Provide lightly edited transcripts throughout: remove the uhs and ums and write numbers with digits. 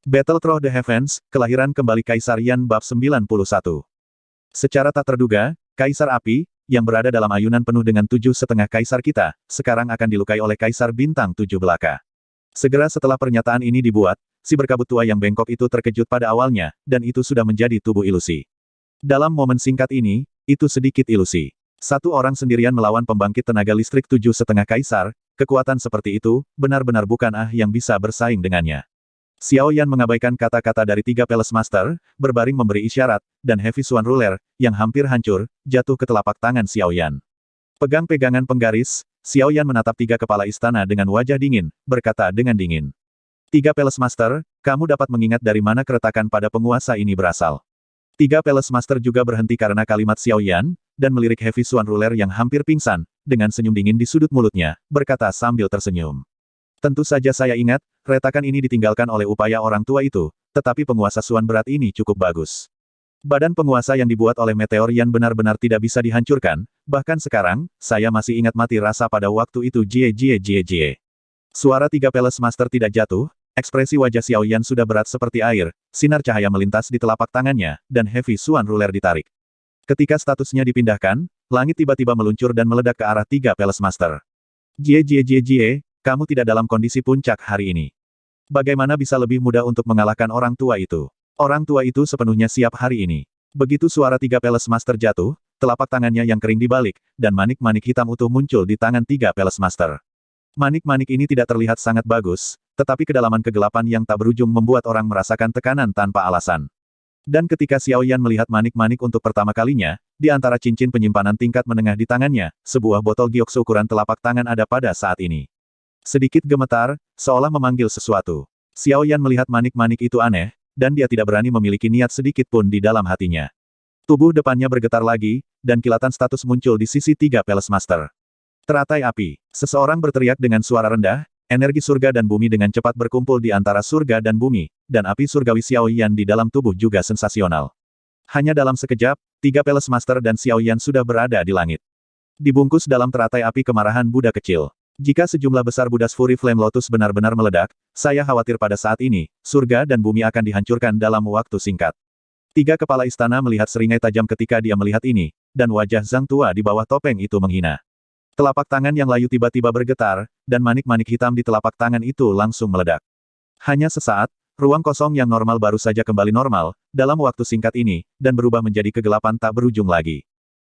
Battle Through the Heavens, kelahiran kembali Kaisar Yan bab 91. Secara tak terduga, Kaisar Api, yang berada dalam ayunan penuh dengan 7,5 kaisar kita, sekarang akan dilukai oleh Kaisar Bintang 7 Belaka. Segera setelah pernyataan ini dibuat, si berkabut tua yang bengkok itu terkejut pada awalnya, dan itu sudah menjadi tubuh ilusi. Dalam momen singkat ini, itu sedikit ilusi. Satu orang sendirian melawan pembangkit tenaga listrik 7,5 kaisar, kekuatan seperti itu, benar-benar bukan yang bisa bersaing dengannya. Xiao Yan mengabaikan kata-kata dari 3 Palace Master, berbaring memberi isyarat, dan Heavy Swan Ruler, yang hampir hancur, jatuh ke telapak tangan Xiao Yan. Pegang-pegangan penggaris, Xiao Yan menatap 3 kepala istana dengan wajah dingin, berkata dengan dingin. 3 Palace Master, kamu dapat mengingat dari mana keretakan pada penguasa ini berasal. 3 Palace Master juga berhenti karena kalimat Xiao Yan, dan melirik Heavy Swan Ruler yang hampir pingsan, dengan senyum dingin di sudut mulutnya, berkata sambil tersenyum. Tentu saja saya ingat, retakan ini ditinggalkan oleh upaya orang tua itu, tetapi penguasa Suan berat ini cukup bagus. Badan penguasa yang dibuat oleh meteor Yan benar-benar tidak bisa dihancurkan, bahkan sekarang, saya masih ingat mati rasa pada waktu itu jie. Suara 3 Palace Master tidak jatuh, ekspresi wajah Xiao Yan sudah berat seperti air, sinar cahaya melintas di telapak tangannya, dan Heavy Swan Ruler ditarik. Ketika statusnya dipindahkan, langit tiba-tiba meluncur dan meledak ke arah 3 Palace Master. Jie, kamu tidak dalam kondisi puncak hari ini. Bagaimana bisa lebih mudah untuk mengalahkan orang tua itu? Orang tua itu sepenuhnya siap hari ini. Begitu suara 3 Palace Master jatuh, telapak tangannya yang kering dibalik, dan manik-manik hitam utuh muncul di tangan 3 Palace Master. Manik-manik ini tidak terlihat sangat bagus, tetapi kedalaman kegelapan yang tak berujung membuat orang merasakan tekanan tanpa alasan. Dan ketika Xiao Yan melihat manik-manik untuk pertama kalinya, di antara cincin penyimpanan tingkat menengah di tangannya, sebuah botol giok seukuran telapak tangan ada pada saat ini. Sedikit gemetar, seolah memanggil sesuatu. Xiao Yan melihat manik-manik itu aneh, dan dia tidak berani memiliki niat sedikit pun di dalam hatinya. Tubuh depannya bergetar lagi, dan kilatan status muncul di sisi 3 Palace Master. Teratai api. Seseorang berteriak dengan suara rendah, energi surga dan bumi dengan cepat berkumpul di antara surga dan bumi, dan api surgawi Xiao Yan di dalam tubuh juga sensasional. Hanya dalam sekejap, 3 Palace Master dan Xiao Yan sudah berada di langit. Dibungkus dalam teratai api kemarahan Buddha kecil. Jika sejumlah besar Buddha's Fury Flame Lotus benar-benar meledak, saya khawatir pada saat ini, surga dan bumi akan dihancurkan dalam waktu singkat. 3 kepala istana melihat seringai tajam ketika dia melihat ini, dan wajah Zhang tua di bawah topeng itu menghina. Telapak tangan yang layu tiba-tiba bergetar, dan manik-manik hitam di telapak tangan itu langsung meledak. Hanya sesaat, ruang kosong yang normal baru saja kembali normal, dalam waktu singkat ini, dan berubah menjadi kegelapan tak berujung lagi.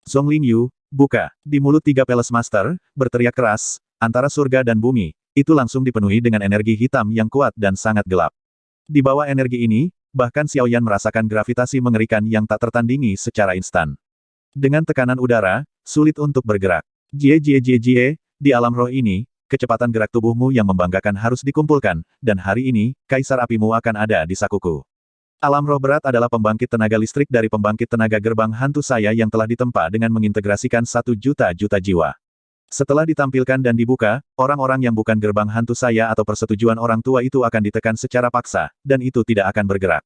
Zhongling Yu, buka. Di mulut 3 Palace Master, berteriak keras, antara surga dan bumi, itu langsung dipenuhi dengan energi hitam yang kuat dan sangat gelap. Di bawah energi ini, bahkan Xiao Yan merasakan gravitasi mengerikan yang tak tertandingi secara instan. Dengan tekanan udara, sulit untuk bergerak. Jie, di alam roh ini, kecepatan gerak tubuhmu yang membanggakan harus dikumpulkan, dan hari ini, Kaisar Apimu akan ada di sakuku. Alam roh berat adalah pembangkit tenaga listrik dari pembangkit tenaga gerbang hantu saya yang telah ditempa dengan mengintegrasikan 1 juta jiwa. Setelah ditampilkan dan dibuka, orang-orang yang bukan gerbang hantu saya atau persetujuan orang tua itu akan ditekan secara paksa, dan itu tidak akan bergerak.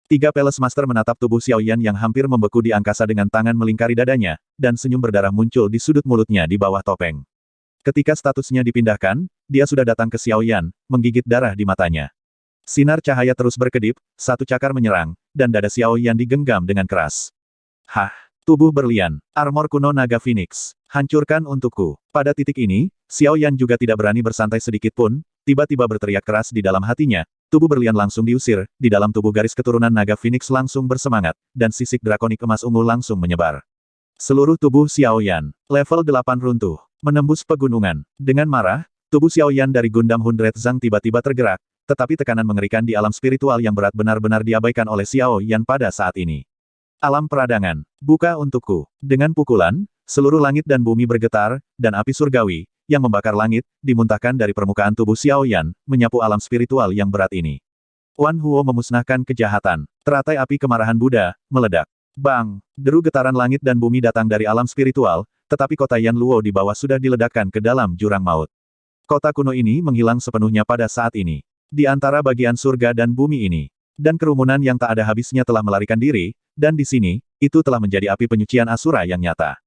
3 Palace Master menatap tubuh Xiao Yan yang hampir membeku di angkasa dengan tangan melingkari dadanya, dan senyum berdarah muncul di sudut mulutnya di bawah topeng. Ketika statusnya dipindahkan, dia sudah datang ke Xiao Yan, menggigit darah di matanya. Sinar cahaya terus berkedip, satu cakar menyerang, dan dada Xiao Yan digenggam dengan keras. Hah! Tubuh berlian, armor kuno naga Phoenix. Hancurkan untukku. Pada titik ini, Xiao Yan juga tidak berani bersantai sedikit pun, tiba-tiba berteriak keras di dalam hatinya, tubuh berlian langsung diusir, di dalam tubuh garis keturunan naga Phoenix langsung bersemangat, dan sisik drakonik emas ungu langsung menyebar. Seluruh tubuh Xiao Yan, level 8 runtuh, menembus pegunungan. Dengan marah, tubuh Xiao Yan dari Gundam Hundred Zhang tiba-tiba tergerak, tetapi tekanan mengerikan di alam spiritual yang berat benar-benar diabaikan oleh Xiao Yan pada saat ini. Alam peradangan, buka untukku. Dengan pukulan, seluruh langit dan bumi bergetar, dan api surgawi, yang membakar langit, dimuntahkan dari permukaan tubuh Xiao Yan, menyapu alam spiritual yang berat ini. Wan Huo memusnahkan kejahatan. Teratai api kemarahan Buddha, meledak. Bang! Deru getaran langit dan bumi datang dari alam spiritual, tetapi kota Yan Luo di bawah sudah diledakkan ke dalam jurang maut. Kota kuno ini menghilang sepenuhnya pada saat ini. Di antara bagian surga dan bumi ini. Dan kerumunan yang tak ada habisnya telah melarikan diri, dan di sini, itu telah menjadi api penyucian Asura yang nyata.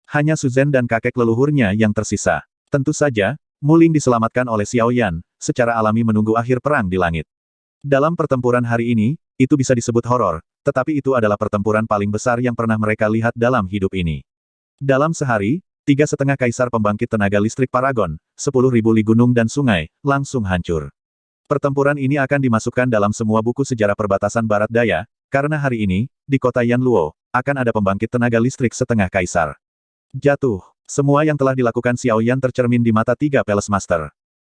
Hanya Suzhen dan kakek leluhurnya yang tersisa. Tentu saja, Muling diselamatkan oleh Xiao Yan, secara alami menunggu akhir perang di langit. Dalam pertempuran hari ini, itu bisa disebut horor, tetapi itu adalah pertempuran paling besar yang pernah mereka lihat dalam hidup ini. Dalam sehari, 3,5 kaisar pembangkit tenaga listrik Paragon, 10.000 li gunung dan sungai, langsung hancur. Pertempuran ini akan dimasukkan dalam semua buku sejarah perbatasan Barat Daya, karena hari ini, di kota Yanluo, akan ada pembangkit tenaga listrik setengah kaisar. Jatuh. Semua yang telah dilakukan Xiao Yan tercermin di mata 3 Palace Master.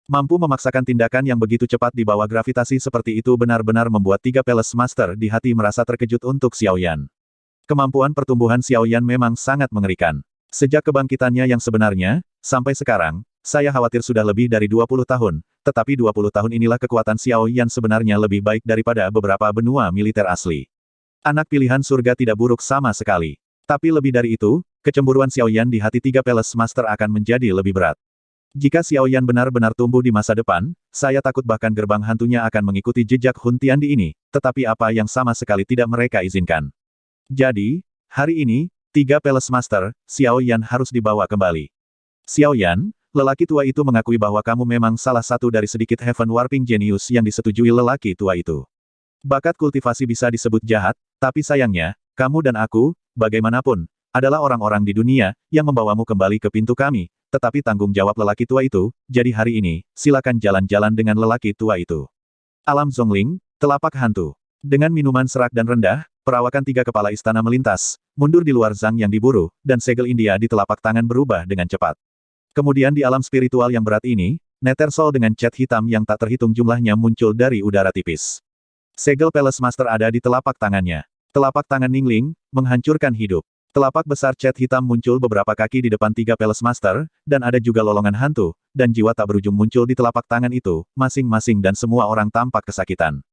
Mampu memaksakan tindakan yang begitu cepat di bawah gravitasi seperti itu benar-benar membuat 3 Palace Master di hati merasa terkejut untuk Xiao Yan. Kemampuan pertumbuhan Xiao Yan memang sangat mengerikan. Sejak kebangkitannya yang sebenarnya, sampai sekarang, saya khawatir sudah lebih dari 20 tahun, tetapi 20 tahun inilah kekuatan Xiao Yan sebenarnya lebih baik daripada beberapa benua militer asli. Anak pilihan surga tidak buruk sama sekali. Tapi lebih dari itu, kecemburuan Xiao Yan di hati 3 Palace Master akan menjadi lebih berat. Jika Xiao Yan benar-benar tumbuh di masa depan, saya takut bahkan gerbang hantunya akan mengikuti jejak Hun Tiandi ini, tetapi apa yang sama sekali tidak mereka izinkan. Jadi, hari ini, 3 Palace Master, Xiao Yan harus dibawa kembali. Xiao Yan, lelaki tua itu mengakui bahwa kamu memang salah satu dari sedikit Heaven Warping Genius yang disetujui lelaki tua itu. Bakat kultivasi bisa disebut jahat, tapi sayangnya, kamu dan aku, bagaimanapun, adalah orang-orang di dunia, yang membawamu kembali ke pintu kami, tetapi tanggung jawab lelaki tua itu, jadi hari ini, silakan jalan-jalan dengan lelaki tua itu. Alam Zhongling, telapak hantu. Dengan minuman serak dan rendah, perawakan 3 kepala istana melintas, mundur di luar Zhang yang diburu, dan segel India di telapak tangan berubah dengan cepat. Kemudian di alam spiritual yang berat ini, neter sol dengan cat hitam yang tak terhitung jumlahnya muncul dari udara tipis. Segel Palace Master ada di telapak tangannya. Telapak tangan Ningling, menghancurkan hidup. Telapak besar cat hitam muncul beberapa kaki di depan 3 Palace Master, dan ada juga lolongan hantu, dan jiwa tak berujung muncul di telapak tangan itu, masing-masing dan semua orang tampak kesakitan.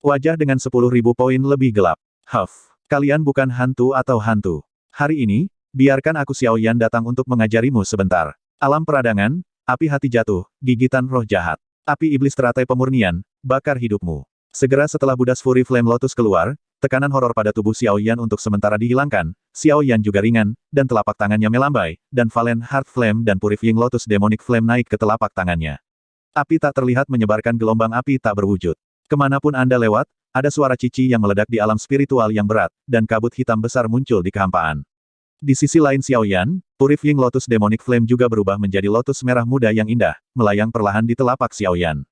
Wajah dengan 10.000 poin lebih gelap. Huff, kalian bukan hantu atau hantu. Hari ini, biarkan aku Xiao Yan datang untuk mengajarimu sebentar. Alam peradangan, api hati jatuh, gigitan roh jahat. Api iblis teratai pemurnian, bakar hidupmu. Segera setelah Buddha's Fury Flame Lotus keluar, tekanan horor pada tubuh Xiao Yan untuk sementara dihilangkan, Xiao Yan juga ringan, dan telapak tangannya melambai, dan Valen Heart Flame dan Purifying Lotus Demonic Flame naik ke telapak tangannya. Api tak terlihat menyebarkan gelombang api tak berwujud. Kemanapun Anda lewat, ada suara cici yang meledak di alam spiritual yang berat, dan kabut hitam besar muncul di kehampaan. Di sisi lain Xiao Yan, Purifying Lotus Demonic Flame juga berubah menjadi lotus merah muda yang indah, melayang perlahan di telapak Xiao Yan.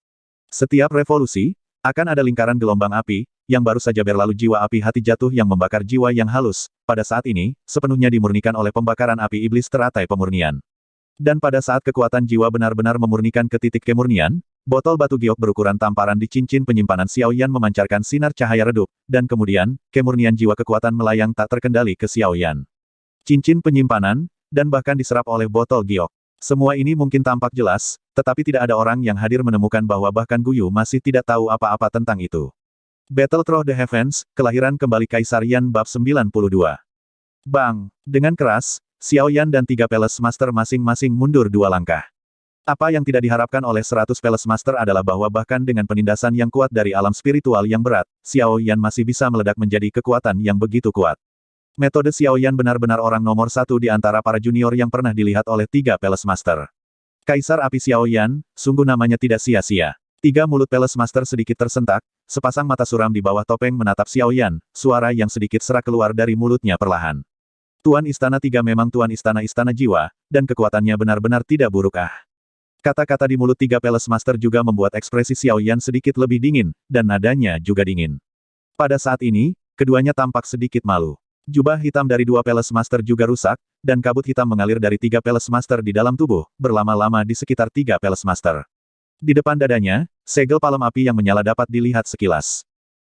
Setiap revolusi, akan ada lingkaran gelombang api, yang baru saja berlalu jiwa api hati jatuh yang membakar jiwa yang halus, pada saat ini, sepenuhnya dimurnikan oleh pembakaran api iblis teratai pemurnian. Dan pada saat kekuatan jiwa benar-benar memurnikan ke titik kemurnian, botol batu giok berukuran tamparan di cincin penyimpanan Xiao Yan memancarkan sinar cahaya redup, dan kemudian, kemurnian jiwa kekuatan melayang tak terkendali ke Xiao Yan. Cincin penyimpanan, dan bahkan diserap oleh botol giok. Semua ini mungkin tampak jelas, tetapi tidak ada orang yang hadir menemukan bahwa bahkan Guyu masih tidak tahu apa-apa tentang itu. Battle Through the Heavens, kelahiran kembali Kaisar Yan bab 92. Bang! Dengan keras, Xiao Yan dan 3 Palace Master masing-masing mundur 2 langkah. Apa yang tidak diharapkan oleh 100 Palace Master adalah bahwa bahkan dengan penindasan yang kuat dari alam spiritual yang berat, Xiao Yan masih bisa meledak menjadi kekuatan yang begitu kuat. Metode Xiao Yan benar-benar orang nomor 1 di antara para junior yang pernah dilihat oleh 3 Palace Master. Kaisar Api Xiao Yan, sungguh namanya tidak sia-sia. 3 mulut Palace Master sedikit tersentak, sepasang mata suram di bawah topeng menatap Xiao Yan, suara yang sedikit serak keluar dari mulutnya perlahan. Tuan Istana 3 memang Tuan Istana-Istana jiwa, dan kekuatannya benar-benar tidak buruk ah. Kata-kata di mulut 3 Palace Master juga membuat ekspresi Xiao Yan sedikit lebih dingin, dan nadanya juga dingin. Pada saat ini, keduanya tampak sedikit malu. Jubah hitam dari 2 Palace Master juga rusak, dan kabut hitam mengalir dari 3 Palace Master di dalam tubuh, berlama-lama di sekitar 3 Palace Master. Di depan dadanya, segel palem api yang menyala dapat dilihat sekilas.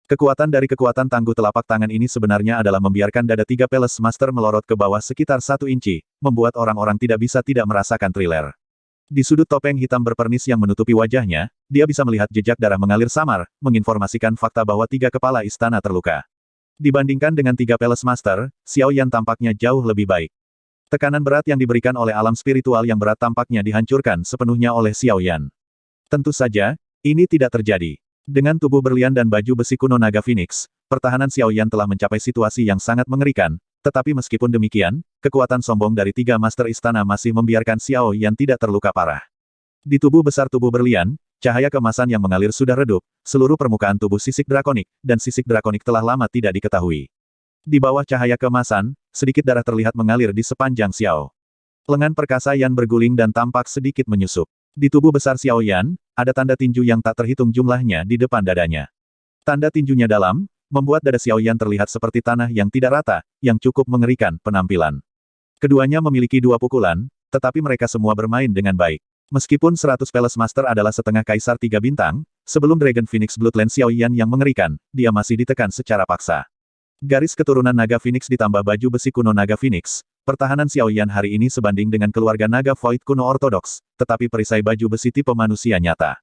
Kekuatan dari kekuatan tangguh telapak tangan ini sebenarnya adalah membiarkan dada 3 Palace Master melorot ke bawah sekitar 1 inci, membuat orang-orang tidak bisa tidak merasakan thriller. Di sudut topeng hitam berpernis yang menutupi wajahnya, dia bisa melihat jejak darah mengalir samar, menginformasikan fakta bahwa 3 kepala istana terluka. Dibandingkan dengan 3 Palace Master, Xiao Yan tampaknya jauh lebih baik. Tekanan berat yang diberikan oleh alam spiritual yang berat tampaknya dihancurkan sepenuhnya oleh Xiao Yan. Tentu saja, ini tidak terjadi. Dengan tubuh berlian dan baju besi kuno naga Phoenix, pertahanan Xiao Yan telah mencapai situasi yang sangat mengerikan, tetapi meskipun demikian, kekuatan sombong dari 3 Master Istana masih membiarkan Xiao Yan tidak terluka parah. Di tubuh besar tubuh berlian, cahaya keemasan yang mengalir sudah redup, seluruh permukaan tubuh sisik drakonik, dan sisik drakonik telah lama tidak diketahui. Di bawah cahaya keemasan, sedikit darah terlihat mengalir di sepanjang Xiao. Lengan perkasa Yan berguling dan tampak sedikit menyusup. Di tubuh besar Xiao Yan, ada tanda tinju yang tak terhitung jumlahnya di depan dadanya. Tanda tinjunya dalam, membuat dada Xiao Yan terlihat seperti tanah yang tidak rata, yang cukup mengerikan penampilan. Keduanya memiliki 2 pukulan, tetapi mereka semua bermain dengan baik. Meskipun 100 Palace Master adalah setengah kaisar 3 bintang, sebelum Dragon Phoenix Bloodline Xiao Yan yang mengerikan, dia masih ditekan secara paksa. Garis keturunan Naga Phoenix ditambah baju besi kuno Naga Phoenix, pertahanan Xiao Yan hari ini sebanding dengan keluarga Naga Void kuno ortodoks, tetapi perisai baju besi tipe manusia nyata.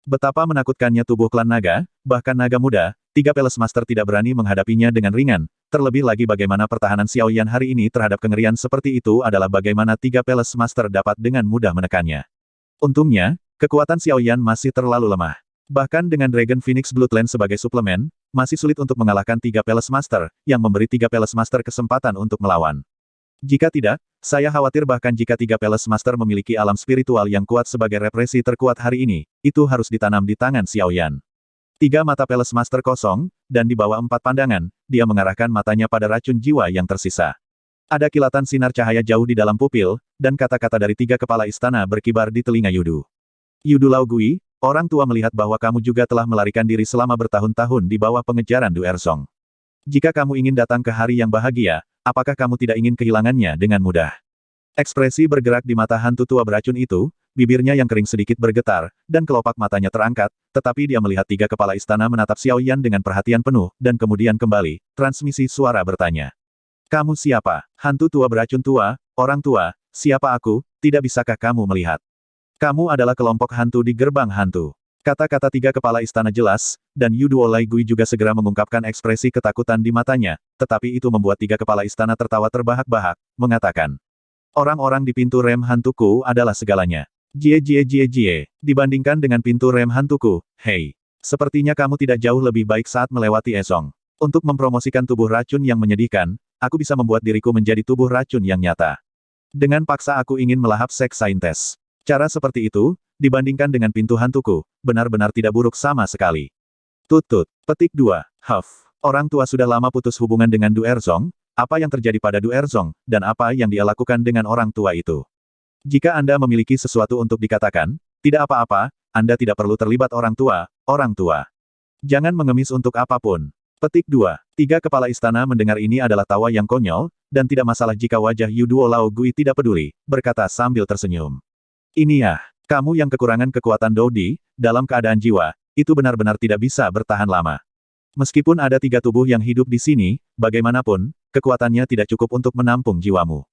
Betapa menakutkannya tubuh klan naga, bahkan naga muda, 3 Palace Master tidak berani menghadapinya dengan ringan, terlebih lagi bagaimana pertahanan Xiao Yan hari ini terhadap kengerian seperti itu adalah bagaimana 3 Palace Master dapat dengan mudah menekannya. Untungnya, kekuatan Xiao Yan masih terlalu lemah. Bahkan dengan Dragon Phoenix Bloodline sebagai suplemen, masih sulit untuk mengalahkan 3 Palace Master, yang memberi 3 Palace Master kesempatan untuk melawan. Jika tidak, saya khawatir bahkan jika 3 Palace Master memiliki alam spiritual yang kuat sebagai represi terkuat hari ini, itu harus ditanam di tangan Xiao Yan. 3 mata Palace Master kosong, dan di bawah 4 pandangan, dia mengarahkan matanya pada racun jiwa yang tersisa. Ada kilatan sinar cahaya jauh di dalam pupil, dan kata-kata dari 3 kepala istana berkibar di telinga Yudu. Yudu Laogui, orang tua melihat bahwa kamu juga telah melarikan diri selama bertahun-tahun di bawah pengejaran Du Erzong. Jika kamu ingin datang ke hari yang bahagia, apakah kamu tidak ingin kehilangannya dengan mudah? Ekspresi bergerak di mata hantu tua beracun itu, bibirnya yang kering sedikit bergetar, dan kelopak matanya terangkat, tetapi dia melihat 3 kepala istana menatap Xiao Yan dengan perhatian penuh, dan kemudian kembali, transmisi suara bertanya. Kamu siapa? Hantu tua beracun tua, orang tua, siapa aku, tidak bisakah kamu melihat? Kamu adalah kelompok hantu di gerbang hantu. Kata-kata 3 kepala istana jelas, dan Yudu Olaigui juga segera mengungkapkan ekspresi ketakutan di matanya, tetapi itu membuat 3 kepala istana tertawa terbahak-bahak, mengatakan. Orang-orang di pintu rem hantuku adalah segalanya. Jie jie jie jie, dibandingkan dengan pintu rem hantuku, hei. Sepertinya kamu tidak jauh lebih baik saat melewati Ezong. Untuk mempromosikan tubuh racun yang menyedihkan, aku bisa membuat diriku menjadi tubuh racun yang nyata. Dengan paksa aku ingin melahap seks saintes. Cara seperti itu, dibandingkan dengan pintu hantuku, benar-benar tidak buruk sama sekali. Tut-tut. Petik 2. Huff. Orang tua sudah lama putus hubungan dengan Du Erzong, apa yang terjadi pada Du Erzong, dan apa yang dia lakukan dengan orang tua itu. Jika Anda memiliki sesuatu untuk dikatakan, tidak apa-apa, Anda tidak perlu terlibat orang tua, orang tua. Jangan mengemis untuk apapun. Petik 2. 3 kepala istana mendengar ini adalah tawa yang konyol, dan tidak masalah jika wajah Yuduo Laogui tidak peduli, berkata sambil tersenyum. Ini ya, kamu yang kekurangan kekuatan Doudi, dalam keadaan jiwa, itu benar-benar tidak bisa bertahan lama. Meskipun ada 3 tubuh yang hidup di sini, bagaimanapun, kekuatannya tidak cukup untuk menampung jiwamu.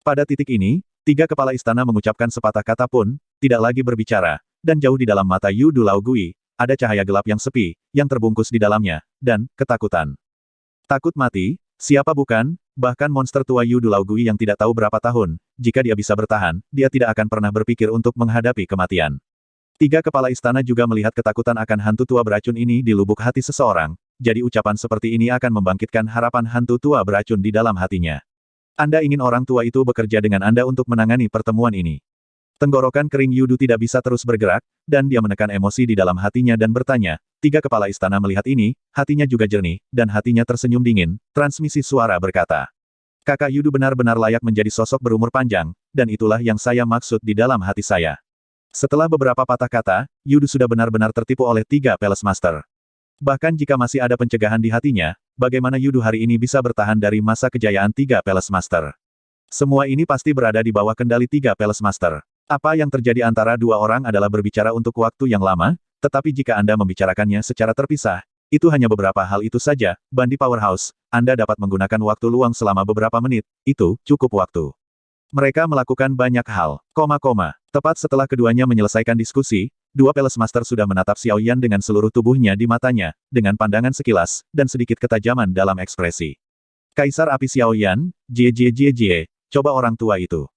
Pada titik ini, 3 kepala istana mengucapkan sepatah kata pun, tidak lagi berbicara, dan jauh di dalam mata Yudu Laogui, ada cahaya gelap yang sepi, yang terbungkus di dalamnya, dan ketakutan. Takut mati, siapa bukan, bahkan monster tua Yudu Laogui yang tidak tahu berapa tahun, jika dia bisa bertahan, dia tidak akan pernah berpikir untuk menghadapi kematian. 3 kepala istana juga melihat ketakutan akan hantu tua beracun ini di lubuk hati seseorang, jadi ucapan seperti ini akan membangkitkan harapan hantu tua beracun di dalam hatinya. Anda ingin orang tua itu bekerja dengan Anda untuk menangani pertemuan ini. Tenggorokan kering Yudu tidak bisa terus bergerak, dan dia menekan emosi di dalam hatinya dan bertanya. 3 kepala istana melihat ini, hatinya juga jernih, dan hatinya tersenyum dingin, transmisi suara berkata. Kakak Yudu benar-benar layak menjadi sosok berumur panjang, dan itulah yang saya maksud di dalam hati saya. Setelah beberapa patah kata, Yudu sudah benar-benar tertipu oleh 3 Palace Master. Bahkan jika masih ada pencegahan di hatinya, bagaimana Yudu hari ini bisa bertahan dari masa kejayaan 3 Palace Master? Semua ini pasti berada di bawah kendali 3 Palace Master. Apa yang terjadi antara 2 orang adalah berbicara untuk waktu yang lama, tetapi jika Anda membicarakannya secara terpisah, itu hanya beberapa hal itu saja. Bandi Powerhouse, Anda dapat menggunakan waktu luang selama beberapa menit, itu cukup waktu. Mereka melakukan banyak hal, Tepat setelah keduanya menyelesaikan diskusi, 2 Palace Master sudah menatap Xiao Yan dengan seluruh tubuhnya di matanya, dengan pandangan sekilas, dan sedikit ketajaman dalam ekspresi. Kaisar Api Xiao Yan, jie jie jie jie, coba orang tua itu.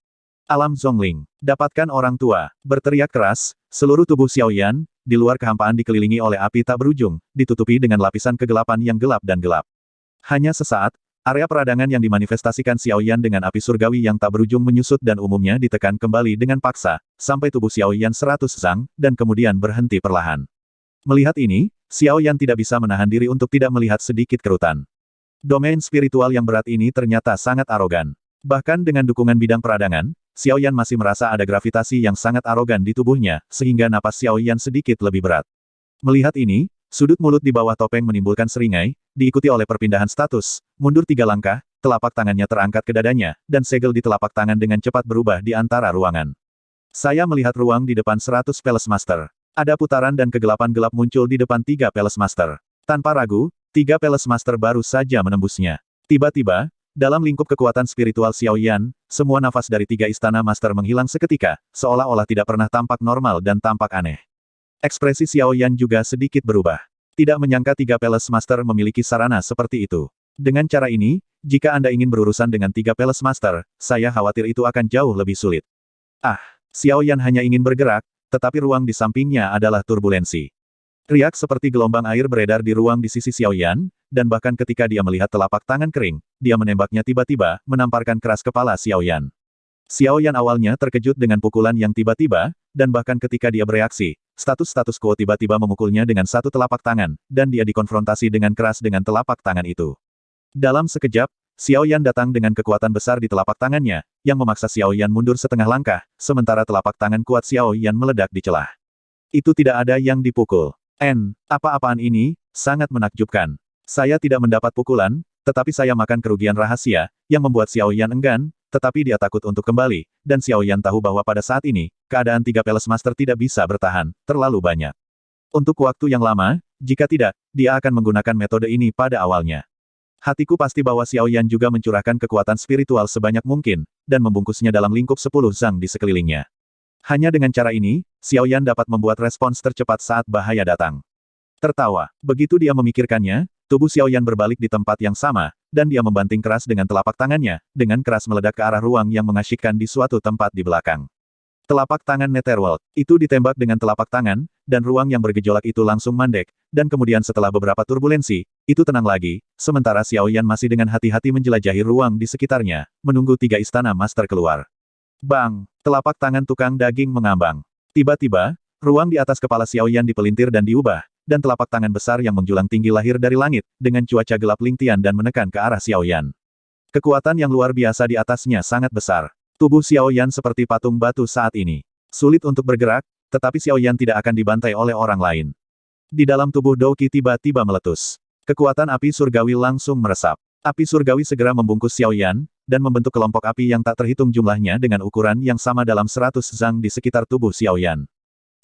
Alam Zongling. Dapatkan orang tua. Berteriak keras, seluruh tubuh Xiao Yan, di luar kehampaan dikelilingi oleh api tak berujung, ditutupi dengan lapisan kegelapan yang gelap dan gelap. Hanya sesaat, Area peradangan yang dimanifestasikan Xiao Yan dengan api surgawi yang tak berujung menyusut dan umumnya ditekan kembali dengan paksa, sampai tubuh Xiao Yan 100 zang, dan kemudian berhenti perlahan. Melihat ini, Xiao Yan tidak bisa menahan diri untuk tidak melihat sedikit kerutan. Domain spiritual yang berat ini ternyata sangat arogan. Bahkan dengan dukungan bidang peradangan, Xiao Yan masih merasa ada gravitasi yang sangat arogan di tubuhnya, sehingga napas Xiao Yan sedikit lebih berat. Melihat ini, sudut mulut di bawah topeng menimbulkan seringai, diikuti oleh perpindahan status, mundur 3 langkah, telapak tangannya terangkat ke dadanya, dan segel di telapak tangan dengan cepat berubah di antara ruangan. Saya melihat ruang di depan 100 Palace Master. Ada putaran dan kegelapan gelap muncul di depan 3 Palace Master. Tanpa ragu, 3 Palace Master baru saja menembusnya. Tiba-tiba, dalam lingkup kekuatan spiritual Xiao Yan, semua nafas dari 3 istana Master menghilang seketika, seolah-olah tidak pernah tampak normal dan tampak aneh. Ekspresi Xiao Yan juga sedikit berubah. Tidak menyangka 3 Palace Master memiliki sarana seperti itu. Dengan cara ini, jika Anda ingin berurusan dengan 3 Palace Master, saya khawatir itu akan jauh lebih sulit. Ah, Xiao Yan hanya ingin bergerak, tetapi ruang di sampingnya adalah turbulensi. Riak seperti gelombang air beredar di ruang di sisi Xiao Yan, dan bahkan ketika dia melihat telapak tangan kering, dia menembaknya tiba-tiba, menamparkan keras kepala Xiao Yan. Xiao Yan awalnya terkejut dengan pukulan yang tiba-tiba, dan bahkan ketika dia bereaksi, status quo tiba-tiba memukulnya dengan satu telapak tangan, dan dia dikonfrontasi dengan keras dengan telapak tangan itu. Dalam sekejap, Xiao Yan datang dengan kekuatan besar di telapak tangannya, yang memaksa Xiao Yan mundur setengah langkah, sementara telapak tangan kuat Xiao Yan meledak di celah. Itu tidak ada yang dipukul. Apa-apaan ini, sangat menakjubkan. Saya tidak mendapat pukulan, tetapi saya makan kerugian rahasia, yang membuat Xiao Yan enggan, tetapi dia takut untuk kembali, dan Xiao Yan tahu bahwa pada saat ini, keadaan 3 Palace Master tidak bisa bertahan, terlalu banyak. Untuk waktu yang lama, jika tidak, dia akan menggunakan metode ini pada awalnya. Hatiku pasti bahwa Xiao Yan juga mencurahkan kekuatan spiritual sebanyak mungkin, dan membungkusnya dalam lingkup 10 zang di sekelilingnya. Hanya dengan cara ini, Xiao Yan dapat membuat respons tercepat saat bahaya datang. Tertawa. Begitu dia memikirkannya, tubuh Xiao Yan berbalik di tempat yang sama, dan dia membanting keras dengan telapak tangannya, dengan keras meledak ke arah ruang yang mengasyikkan di suatu tempat di belakang. Telapak tangan Netherworld, itu ditembak dengan telapak tangan, dan ruang yang bergejolak itu langsung mandek, dan kemudian setelah beberapa turbulensi, itu tenang lagi, sementara Xiao Yan masih dengan hati-hati menjelajahi ruang di sekitarnya, menunggu 3 istana Master keluar. Bang! Telapak tangan tukang daging mengambang. Tiba-tiba, ruang di atas kepala Xiao Yan dipelintir dan diubah, dan telapak tangan besar yang menjulang tinggi lahir dari langit, dengan cuaca gelap lintian dan menekan ke arah Xiao Yan. Kekuatan yang luar biasa di atasnya sangat besar. Tubuh Xiao Yan seperti patung batu saat ini. Sulit untuk bergerak, tetapi Xiao Yan tidak akan dibantai oleh orang lain. Di dalam tubuh Dou Qi tiba-tiba meletus. Kekuatan api surgawi langsung meresap. Api surgawi segera membungkus Xiao Yan, dan membentuk kelompok api yang tak terhitung jumlahnya dengan ukuran yang sama dalam 100 zang di sekitar tubuh Xiao Yan.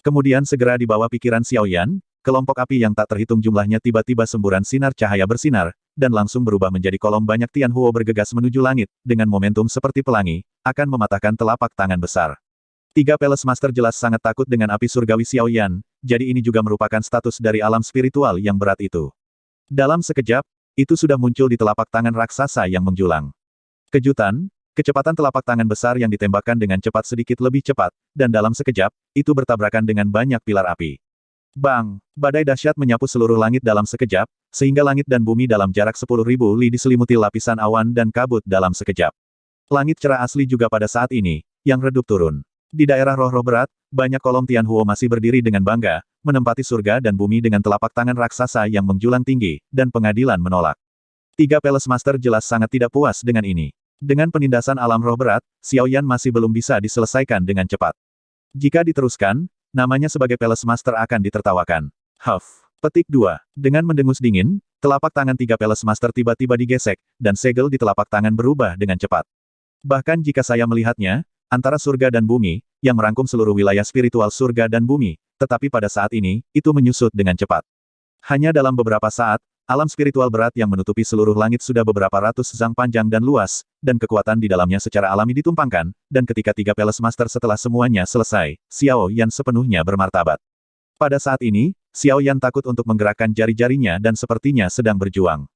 Kemudian segera di bawah pikiran Xiao Yan, kelompok api yang tak terhitung jumlahnya tiba-tiba semburan sinar cahaya bersinar, dan langsung berubah menjadi kolom banyak Tianhuo bergegas menuju langit, dengan momentum seperti pelangi, akan mematahkan telapak tangan besar. 3 Palace Master jelas sangat takut dengan api surgawi Xiao Yan, jadi ini juga merupakan status dari alam spiritual yang berat itu. Dalam sekejap, itu sudah muncul di telapak tangan raksasa yang menjulang. Kejutan, kecepatan telapak tangan besar yang ditembakkan dengan cepat sedikit lebih cepat, dan dalam sekejap, itu bertabrakan dengan banyak pilar api. Bang! Badai dahsyat menyapu seluruh langit dalam sekejap, sehingga langit dan bumi dalam jarak 10.000 li diselimuti lapisan awan dan kabut dalam sekejap. Langit cerah asli juga pada saat ini, yang redup turun. Di daerah roh-roh berat, banyak kolom Tianhuo masih berdiri dengan bangga, menempati surga dan bumi dengan telapak tangan raksasa yang menjulang tinggi, dan pengadilan menolak. 3 Palace Master jelas sangat tidak puas dengan ini. Dengan penindasan alam roh berat, Xiao Yan masih belum bisa diselesaikan dengan cepat. Jika diteruskan, namanya sebagai Palace Master akan ditertawakan. Petik 2. Dengan mendengus dingin, telapak tangan 3 Palace Master tiba-tiba digesek, dan segel di telapak tangan berubah dengan cepat. Bahkan jika saya melihatnya, antara surga dan bumi, yang merangkum seluruh wilayah spiritual surga dan bumi, tetapi pada saat ini, itu menyusut dengan cepat. Hanya dalam beberapa saat, alam spiritual berat yang menutupi seluruh langit sudah beberapa ratus zang panjang dan luas, dan kekuatan di dalamnya secara alami ditumpangkan, dan ketika 3 Palace Master setelah semuanya selesai, Xiao Yan sepenuhnya bermartabat. Pada saat ini, Xiao Yan takut untuk menggerakkan jari-jarinya dan sepertinya sedang berjuang.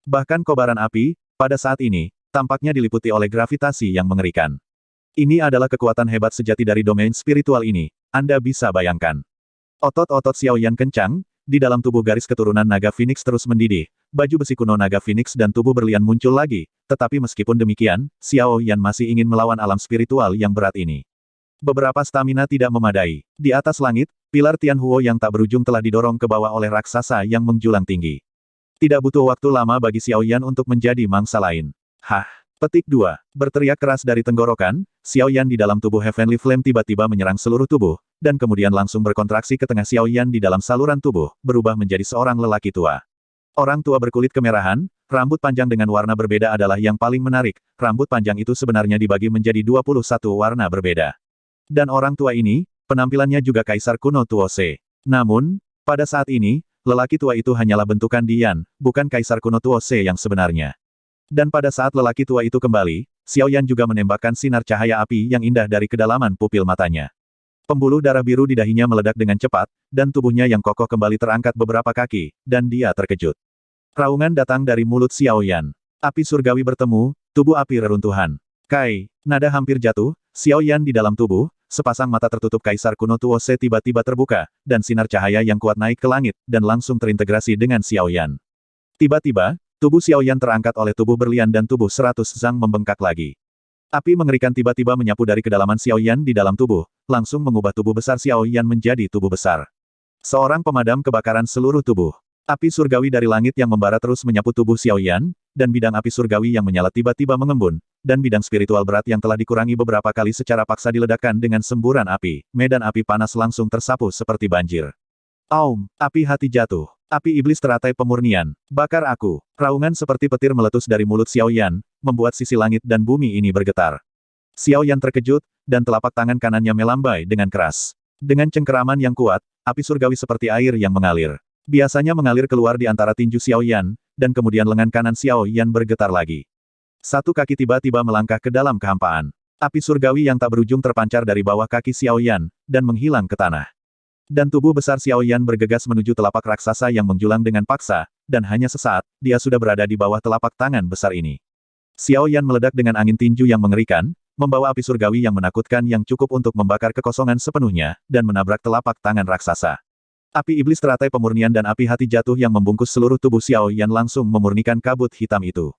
Bahkan kobaran api, pada saat ini, tampaknya diliputi oleh gravitasi yang mengerikan. Ini adalah kekuatan hebat sejati dari domain spiritual ini, Anda bisa bayangkan. Otot-otot Xiao Yan kencang, di dalam tubuh garis keturunan naga Phoenix terus mendidih, baju besi kuno naga Phoenix dan tubuh berlian muncul lagi, tetapi meskipun demikian, Xiao Yan masih ingin melawan alam spiritual yang berat ini. Beberapa stamina tidak memadai. Di atas langit, pilar Tianhuo yang tak berujung telah didorong ke bawah oleh raksasa yang menjulang tinggi. Tidak butuh waktu lama bagi Xiao Yan untuk menjadi mangsa lain. Hah! Petik 2. Berteriak keras dari tenggorokan, Xiao Yan di dalam tubuh Heavenly Flame tiba-tiba menyerang seluruh tubuh, dan kemudian langsung berkontraksi ke tengah Xiao Yan di dalam saluran tubuh, berubah menjadi seorang lelaki tua. Orang tua berkulit kemerahan, rambut panjang dengan warna berbeda adalah yang paling menarik, rambut panjang itu sebenarnya dibagi menjadi 21 warna berbeda. Dan orang tua ini, penampilannya juga kaisar kuno Tuose. Namun, pada saat ini, lelaki tua itu hanyalah bentukan Dian, bukan kaisar kuno Tuose yang sebenarnya. Dan pada saat lelaki tua itu kembali, Xiao Yan juga menembakkan sinar cahaya api yang indah dari kedalaman pupil matanya. Pembuluh darah biru di dahinya meledak dengan cepat, dan tubuhnya yang kokoh kembali terangkat beberapa kaki, dan dia terkejut. Raungan datang dari mulut Xiao Yan. Api surgawi bertemu, tubuh api reruntuhan. Kai, nada hampir jatuh, Xiao Yan di dalam tubuh, sepasang mata tertutup kaisar kuno Tuose tiba-tiba terbuka, dan sinar cahaya yang kuat naik ke langit, dan langsung terintegrasi dengan Xiao Yan. Tiba-tiba, tubuh Xiao Yan terangkat oleh tubuh berlian dan tubuh 100 Zhang membengkak lagi. Api mengerikan tiba-tiba menyapu dari kedalaman Xiao Yan di dalam tubuh, langsung mengubah tubuh besar Xiao Yan menjadi tubuh besar. Seorang pemadam kebakaran seluruh tubuh. Api surgawi dari langit yang membara terus menyapu tubuh Xiao Yan, dan bidang api surgawi yang menyala tiba-tiba mengembun, dan bidang spiritual berat yang telah dikurangi beberapa kali secara paksa diledakkan dengan semburan api. Medan api panas langsung tersapu seperti banjir. Aum, api hati jatuh. Api iblis teratai pemurnian. Bakar aku. Raungan seperti petir meletus dari mulut Xiao Yan, membuat sisi langit dan bumi ini bergetar. Xiao Yan terkejut, dan telapak tangan kanannya melambai dengan keras. Dengan cengkeraman yang kuat, api surgawi seperti air yang mengalir. Biasanya mengalir keluar di antara tinju Xiao Yan, dan kemudian lengan kanan Xiao Yan bergetar lagi. Satu kaki tiba-tiba melangkah ke dalam kehampaan. Api surgawi yang tak berujung terpancar dari bawah kaki Xiao Yan, dan menghilang ke tanah. Dan tubuh besar Xiao Yan bergegas menuju telapak raksasa yang menjulang dengan paksa, dan hanya sesaat, dia sudah berada di bawah telapak tangan besar ini. Xiao Yan meledak dengan angin tinju yang mengerikan, membawa api surgawi yang menakutkan yang cukup untuk membakar kekosongan sepenuhnya, dan menabrak telapak tangan raksasa. Api iblis teratai pemurnian dan api hati jatuh yang membungkus seluruh tubuh Xiao Yan langsung memurnikan kabut hitam itu.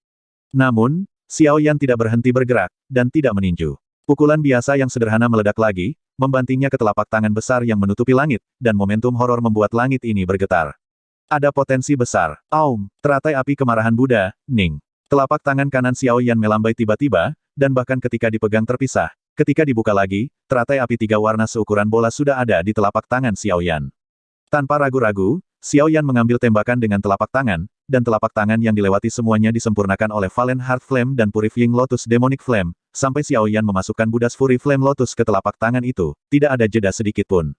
Namun, Xiao Yan tidak berhenti bergerak, dan tidak meninju. Pukulan biasa yang sederhana meledak lagi, membantingnya ke telapak tangan besar yang menutupi langit, dan momentum horor membuat langit ini bergetar. Ada potensi besar. Aum, teratai api kemarahan Buddha, Ning. Telapak tangan kanan Xiao Yan melambai tiba-tiba, dan bahkan ketika dipegang terpisah, ketika dibuka lagi, teratai api 3 warna seukuran bola sudah ada di telapak tangan Xiao Yan. Tanpa ragu-ragu, Xiao Yan mengambil tembakan dengan telapak tangan, dan telapak tangan yang dilewati semuanya disempurnakan oleh Valen Heart Flame dan Purifying Lotus Demonic Flame, sampai Xiao Yan memasukkan Buddha's Fury Flame Lotus ke telapak tangan itu, tidak ada jeda sedikit pun.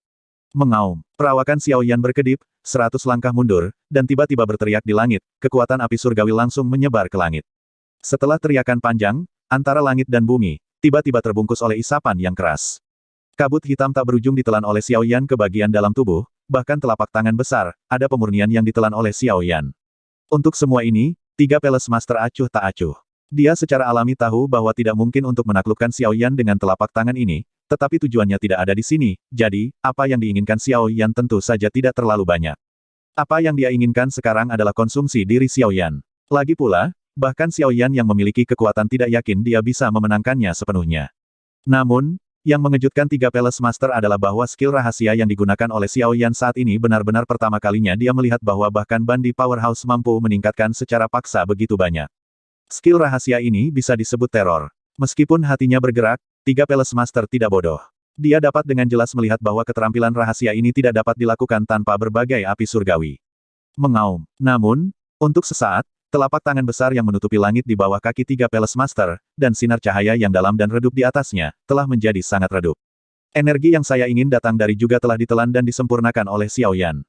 Mengaum, perawakan Xiao Yan berkedip, 100 langkah mundur, dan tiba-tiba berteriak di langit, kekuatan api surgawi langsung menyebar ke langit. Setelah teriakan panjang, antara langit dan bumi, tiba-tiba terbungkus oleh isapan yang keras. Kabut hitam tak berujung ditelan oleh Xiao Yan ke bagian dalam tubuh, bahkan telapak tangan besar, ada pemurnian yang ditelan oleh Xiao Yan. Untuk semua ini, 3 Palace Master acuh tak acuh. Dia secara alami tahu bahwa tidak mungkin untuk menaklukkan Xiao Yan dengan telapak tangan ini, tetapi tujuannya tidak ada di sini, jadi, apa yang diinginkan Xiao Yan tentu saja tidak terlalu banyak. Apa yang dia inginkan sekarang adalah konsumsi diri Xiao Yan. Lagi pula, bahkan Xiao Yan yang memiliki kekuatan tidak yakin dia bisa memenangkannya sepenuhnya. Namun, yang mengejutkan 3 Palace Master adalah bahwa skill rahasia yang digunakan oleh Xiao Yan saat ini benar-benar pertama kalinya dia melihat bahwa bahkan Bandi Powerhouse mampu meningkatkan secara paksa begitu banyak. Skill rahasia ini bisa disebut teror. Meskipun hatinya bergerak, 3 Palace Master tidak bodoh. Dia dapat dengan jelas melihat bahwa keterampilan rahasia ini tidak dapat dilakukan tanpa berbagai api surgawi. Mengaum. Namun, untuk sesaat, telapak tangan besar yang menutupi langit di bawah kaki 3 Palace Master, dan sinar cahaya yang dalam dan redup di atasnya, telah menjadi sangat redup. Energi yang saya ingin datang dari juga telah ditelan dan disempurnakan oleh Xiao Yan.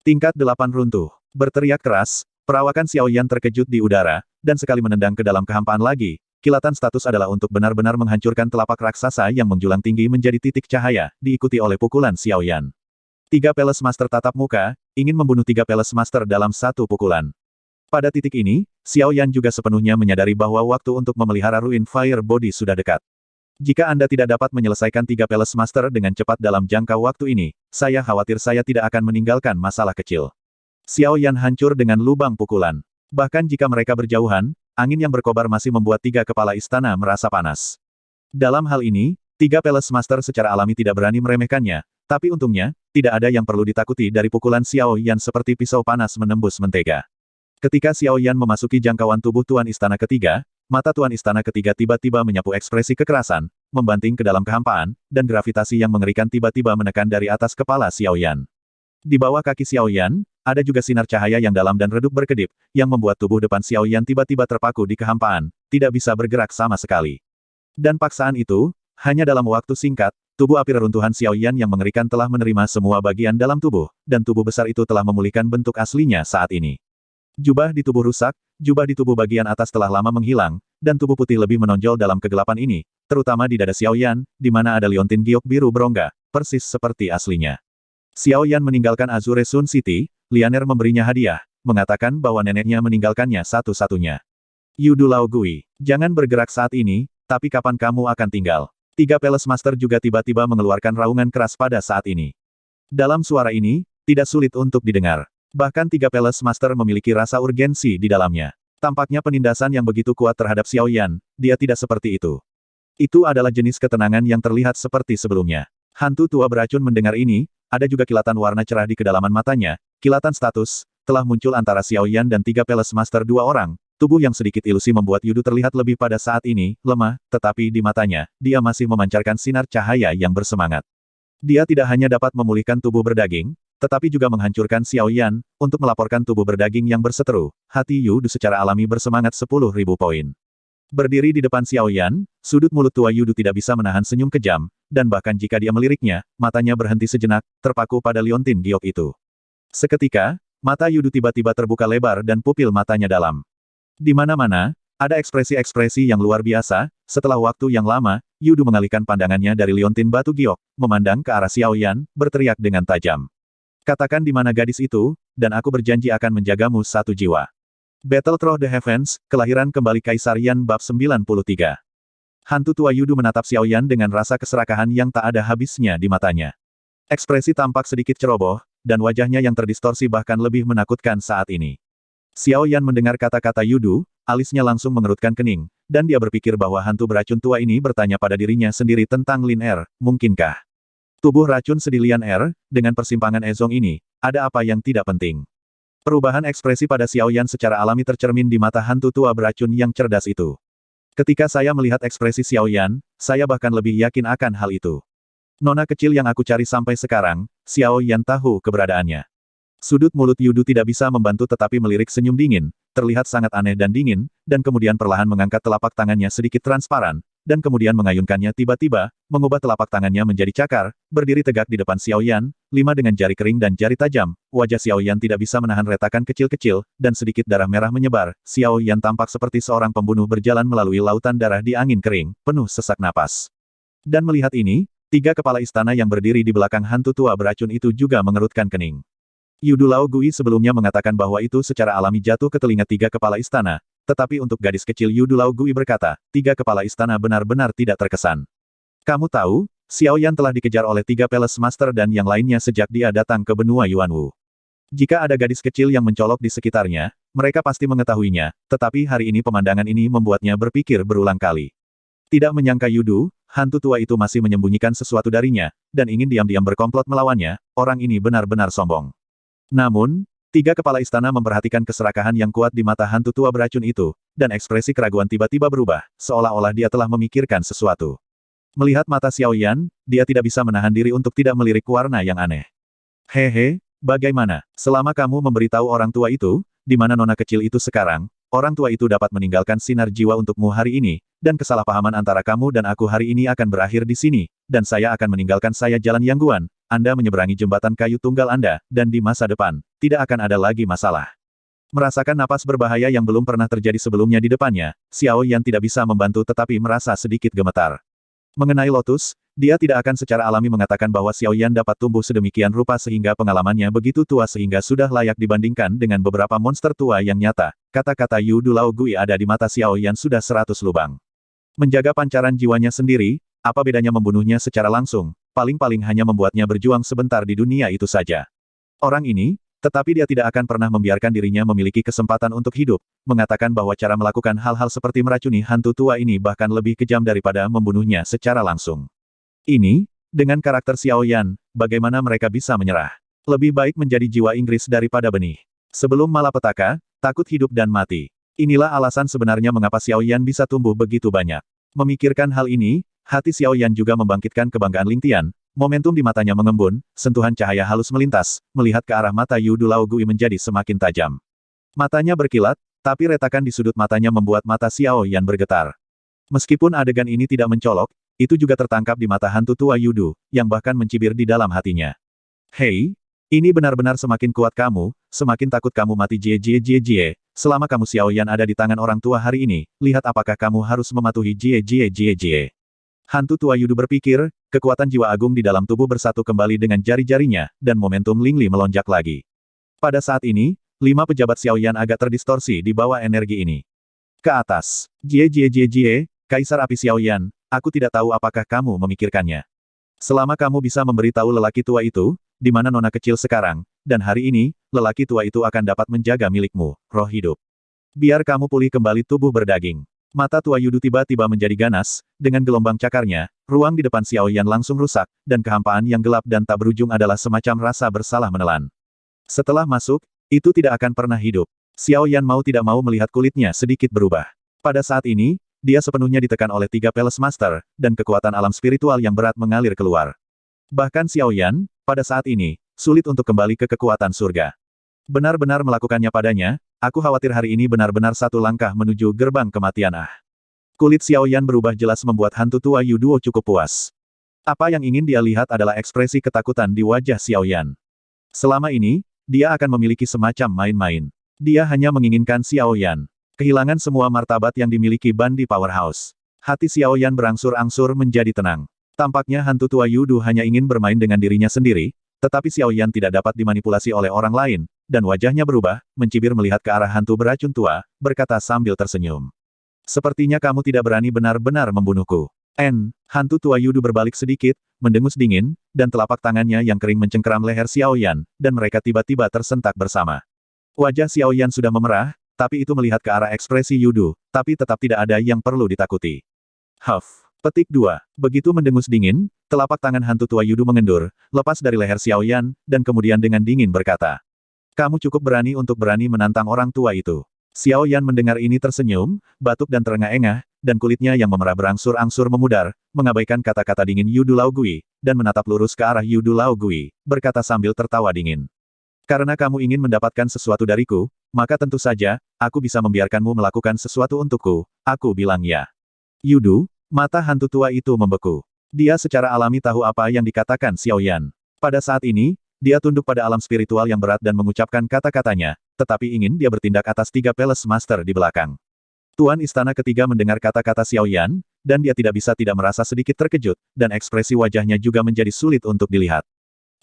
Tingkat 8 runtuh. Berteriak keras, perawakan Xiao Yan terkejut di udara, dan sekali menendang ke dalam kehampaan lagi, kilatan status adalah untuk benar-benar menghancurkan telapak raksasa yang menjulang tinggi menjadi titik cahaya, diikuti oleh pukulan Xiao Yan. 3 Palace Master tatap muka, ingin membunuh 3 Palace Master dalam satu pukulan. Pada titik ini, Xiao Yan juga sepenuhnya menyadari bahwa waktu untuk memelihara Ruin Fire Body sudah dekat. Jika Anda tidak dapat menyelesaikan 3 Palace Master dengan cepat dalam jangka waktu ini, saya khawatir saya tidak akan meninggalkan masalah kecil. Xiao Yan hancur dengan lubang pukulan. Bahkan jika mereka berjauhan, angin yang berkobar masih membuat tiga kepala istana merasa panas. Dalam hal ini, tiga Palace Master secara alami tidak berani meremehkannya, tapi untungnya, tidak ada yang perlu ditakuti dari pukulan Xiao Yan seperti pisau panas menembus mentega. Ketika Xiao Yan memasuki jangkauan tubuh Tuan Istana Ketiga, mata Tuan Istana Ketiga tiba-tiba menyapu ekspresi kekerasan, membanting ke dalam kehampaan, dan gravitasi yang mengerikan tiba-tiba menekan dari atas kepala Xiao Yan. Di bawah kaki Xiao Yan, ada juga sinar cahaya yang dalam dan redup berkedip, yang membuat tubuh depan Xiao Yan tiba-tiba terpaku di kehampaan, tidak bisa bergerak sama sekali. Dan paksaan itu, hanya dalam waktu singkat, tubuh api reruntuhan Xiao Yan yang mengerikan telah menerima semua bagian dalam tubuh, dan tubuh besar itu telah memulihkan bentuk aslinya saat ini. Jubah di tubuh rusak, jubah di tubuh bagian atas telah lama menghilang, dan tubuh putih lebih menonjol dalam kegelapan ini, terutama di dada Xiao Yan, di mana ada liontin giok biru berongga, persis seperti aslinya. Xiao Yan meninggalkan Azure Sun City, Lianer memberinya hadiah, mengatakan bahwa neneknya meninggalkannya satu-satunya. Yudu Lao Gui, jangan bergerak saat ini, tapi kapan kamu akan tinggal? Tiga Palace Master juga tiba-tiba mengeluarkan raungan keras pada saat ini. Dalam suara ini, tidak sulit untuk didengar. Bahkan tiga Palace Master memiliki rasa urgensi di dalamnya. Tampaknya penindasan yang begitu kuat terhadap Xiao Yan, dia tidak seperti itu. Itu adalah jenis ketenangan yang terlihat seperti sebelumnya. Hantu tua beracun mendengar ini, ada juga kilatan warna cerah di kedalaman matanya, kilatan status, telah muncul antara Xiao Yan dan tiga Palace Master dua orang, tubuh yang sedikit ilusi membuat Yudu terlihat lebih pada saat ini, lemah, tetapi di matanya, dia masih memancarkan sinar cahaya yang bersemangat. Dia tidak hanya dapat memulihkan tubuh berdaging, tetapi juga menghancurkan Xiao Yan, untuk melaporkan tubuh berdaging yang berseteru, hati Yudu secara alami bersemangat 10.000 poin. Berdiri di depan Xiao Yan, sudut mulut tua Yudu tidak bisa menahan senyum kejam, dan bahkan jika dia meliriknya, matanya berhenti sejenak, terpaku pada liontin giok itu. Seketika, mata Yudu tiba-tiba terbuka lebar dan pupil matanya dalam. Di mana-mana, ada ekspresi-ekspresi yang luar biasa, setelah waktu yang lama, Yudu mengalihkan pandangannya dari liontin batu giok, memandang ke arah Xiao Yan, berteriak dengan tajam. Katakan di mana gadis itu, dan aku berjanji akan menjagamu satu jiwa. Battle Through the Heavens, Kelahiran Kembali Kaisar Yan Bab 93. Hantu tua Yudu menatap Xiao Yan dengan rasa keserakahan yang tak ada habisnya di matanya. Ekspresi tampak sedikit ceroboh, dan wajahnya yang terdistorsi bahkan lebih menakutkan saat ini. Xiao Yan mendengar kata-kata Yudu, alisnya langsung mengerutkan kening, dan dia berpikir bahwa hantu beracun tua ini bertanya pada dirinya sendiri tentang Lin Er, mungkinkah? Tubuh racun sedih Lian Er, dengan persimpangan Ezong ini, ada apa yang tidak penting? Perubahan ekspresi pada Xiao Yan secara alami tercermin di mata hantu tua beracun yang cerdas itu. Ketika saya melihat ekspresi Xiao Yan, saya bahkan lebih yakin akan hal itu. Nona kecil yang aku cari sampai sekarang, Xiao Yan tahu keberadaannya. Sudut mulut Yudu tidak bisa membantu tetapi melirik senyum dingin, terlihat sangat aneh dan dingin, dan kemudian perlahan mengangkat telapak tangannya sedikit transparan, dan kemudian mengayunkannya tiba-tiba, mengubah telapak tangannya menjadi cakar, berdiri tegak di depan Xiao Yan, lima dengan jari kering dan jari tajam, wajah Xiao Yan tidak bisa menahan retakan kecil-kecil, dan sedikit darah merah menyebar, Xiao Yan tampak seperti seorang pembunuh berjalan melalui lautan darah di angin kering, penuh sesak napas. Dan melihat ini, tiga kepala istana yang berdiri di belakang hantu tua beracun itu juga mengerutkan kening. Yudu Lao Gui sebelumnya mengatakan bahwa itu secara alami jatuh ke telinga tiga kepala istana, tetapi untuk gadis kecil Yudu Lao Gui berkata, tiga kepala istana benar-benar tidak terkesan. Kamu tahu, Xiao Yan telah dikejar oleh tiga Palace Master dan yang lainnya sejak dia datang ke benua Yuanwu. Jika ada gadis kecil yang mencolok di sekitarnya, mereka pasti mengetahuinya, tetapi hari ini pemandangan ini membuatnya berpikir berulang kali. Tidak menyangka Yudu, hantu tua itu masih menyembunyikan sesuatu darinya, dan ingin diam-diam berkomplot melawannya, orang ini benar-benar sombong. Namun, tiga kepala istana memperhatikan keserakahan yang kuat di mata hantu tua beracun itu, dan ekspresi keraguan tiba-tiba berubah, seolah-olah dia telah memikirkan sesuatu. Melihat mata Xiao Yan, dia tidak bisa menahan diri untuk tidak melirik warna yang aneh. Hehe, bagaimana, selama kamu memberitahu orang tua itu, di mana nona kecil itu sekarang, orang tua itu dapat meninggalkan sinar jiwa untukmu hari ini, dan kesalahpahaman antara kamu dan aku hari ini akan berakhir di sini, dan saya akan meninggalkan saya jalan Yangguan, Anda menyeberangi jembatan kayu tunggal Anda, dan di masa depan, tidak akan ada lagi masalah. Merasakan napas berbahaya yang belum pernah terjadi sebelumnya di depannya, Xiao Yan tidak bisa membantu tetapi merasa sedikit gemetar. Mengenai Lotus, dia tidak akan secara alami mengatakan bahwa Xiao Yan dapat tumbuh sedemikian rupa sehingga pengalamannya begitu tua sehingga sudah layak dibandingkan dengan beberapa monster tua yang nyata. Kata-kata Yudu Lao Gui ada di mata Xiao Yan sudah 100 lubang. Menjaga pancaran jiwanya sendiri, apa bedanya membunuhnya secara langsung, paling-paling hanya membuatnya berjuang sebentar di dunia itu saja. Orang ini, Tetapi dia tidak akan pernah membiarkan dirinya memiliki kesempatan untuk hidup, mengatakan bahwa cara melakukan hal-hal seperti meracuni hantu tua ini bahkan lebih kejam daripada membunuhnya secara langsung. Ini, dengan karakter Xiao Yan, bagaimana mereka bisa menyerah? Lebih baik menjadi jiwa Inggris daripada benih. Sebelum malapetaka, takut hidup dan mati. Inilah alasan sebenarnya mengapa Xiao Yan bisa tumbuh begitu banyak. Memikirkan hal ini, hati Xiao Yan juga membangkitkan kebanggaan Ling Tian. Momentum di matanya mengembun, sentuhan cahaya halus melintas, melihat ke arah mata Yu Du Lao Gui menjadi semakin tajam. Matanya berkilat, tapi retakan di sudut matanya membuat mata Xiao Yan bergetar. Meskipun adegan ini tidak mencolok, itu juga tertangkap di mata hantu tua Yu Du, yang bahkan mencibir di dalam hatinya. Hei, ini benar-benar semakin kuat kamu, semakin takut kamu mati Jie Jie Jie Jie. Selama kamu Xiao Yan ada di tangan orang tua hari ini, lihat apakah kamu harus mematuhi Jie Jie Jie Jie. Hantu tua Yu Du berpikir, kekuatan jiwa agung di dalam tubuh bersatu kembali dengan jari-jarinya, dan momentum Ling Li melonjak lagi. Pada saat ini, 5 pejabat Xiao Yan agak terdistorsi di bawah energi ini. Ke atas. Jie Jie Jie Jie, Kaisar Api Xiao Yan, aku tidak tahu apakah kamu memikirkannya. Selama kamu bisa memberitahu lelaki tua itu, di mana nona kecil sekarang, dan hari ini, lelaki tua itu akan dapat menjaga milikmu, roh hidup. Biar kamu pulih kembali tubuh berdaging. Mata tua Yu Du tiba-tiba menjadi ganas, dengan gelombang cakarnya, ruang di depan Xiao Yan langsung rusak, dan kehampaan yang gelap dan tak berujung adalah semacam rasa bersalah menelan. Setelah masuk, itu tidak akan pernah hidup. Xiao Yan mau tidak mau melihat kulitnya sedikit berubah. Pada saat ini, dia sepenuhnya ditekan oleh 3 Palace Master, dan kekuatan alam spiritual yang berat mengalir keluar. Bahkan Xiao Yan, pada saat ini, sulit untuk kembali ke kekuatan surga. Benar-benar melakukannya padanya, aku khawatir hari ini benar-benar satu langkah menuju gerbang kematian. Kulit Xiao Yan berubah jelas membuat hantu tua Yu Duo cukup puas. Apa yang ingin dia lihat adalah ekspresi ketakutan di wajah Xiao Yan. Selama ini, dia akan memiliki semacam main-main. Dia hanya menginginkan Xiao Yan kehilangan semua martabat yang dimiliki Bandi Powerhouse. Hati Xiao Yan berangsur-angsur menjadi tenang. Tampaknya hantu tua Yu Du hanya ingin bermain dengan dirinya sendiri, tetapi Xiao Yan tidak dapat dimanipulasi oleh orang lain, dan wajahnya berubah, mencibir melihat ke arah hantu beracun tua, berkata sambil tersenyum. Sepertinya kamu tidak berani benar-benar membunuhku. Hantu tua Yu Du berbalik sedikit, mendengus dingin, dan telapak tangannya yang kering mencengkeram leher Xiao Yan, dan mereka tiba-tiba tersentak bersama. Wajah Xiao Yan sudah memerah, tapi itu melihat ke arah ekspresi Yu Du, tapi tetap tidak ada yang perlu ditakuti. Petik 2. Begitu mendengus dingin, telapak tangan hantu tua Yu Du mengendur, lepas dari leher Xiao Yan, dan kemudian dengan dingin berkata, kamu cukup berani untuk berani menantang orang tua itu. Xiao Yan mendengar ini tersenyum, batuk dan terengah-engah, dan kulitnya yang memerah berangsur-angsur memudar, mengabaikan kata-kata dingin Yu Du Lao Gui, dan menatap lurus ke arah Yu Du Lao Gui, berkata sambil tertawa dingin. Karena kamu ingin mendapatkan sesuatu dariku, maka tentu saja, aku bisa membiarkanmu melakukan sesuatu untukku, aku bilang ya. Yu Du, mata hantu tua itu membeku. Dia secara alami tahu apa yang dikatakan Xiao Yan. Pada saat ini, dia tunduk pada alam spiritual yang berat dan mengucapkan kata-katanya, tetapi ingin dia bertindak atas 3 Palace Master di belakang. Tuan Istana Ketiga mendengar kata-kata Xiao Yan, dan dia tidak bisa tidak merasa sedikit terkejut, dan ekspresi wajahnya juga menjadi sulit untuk dilihat.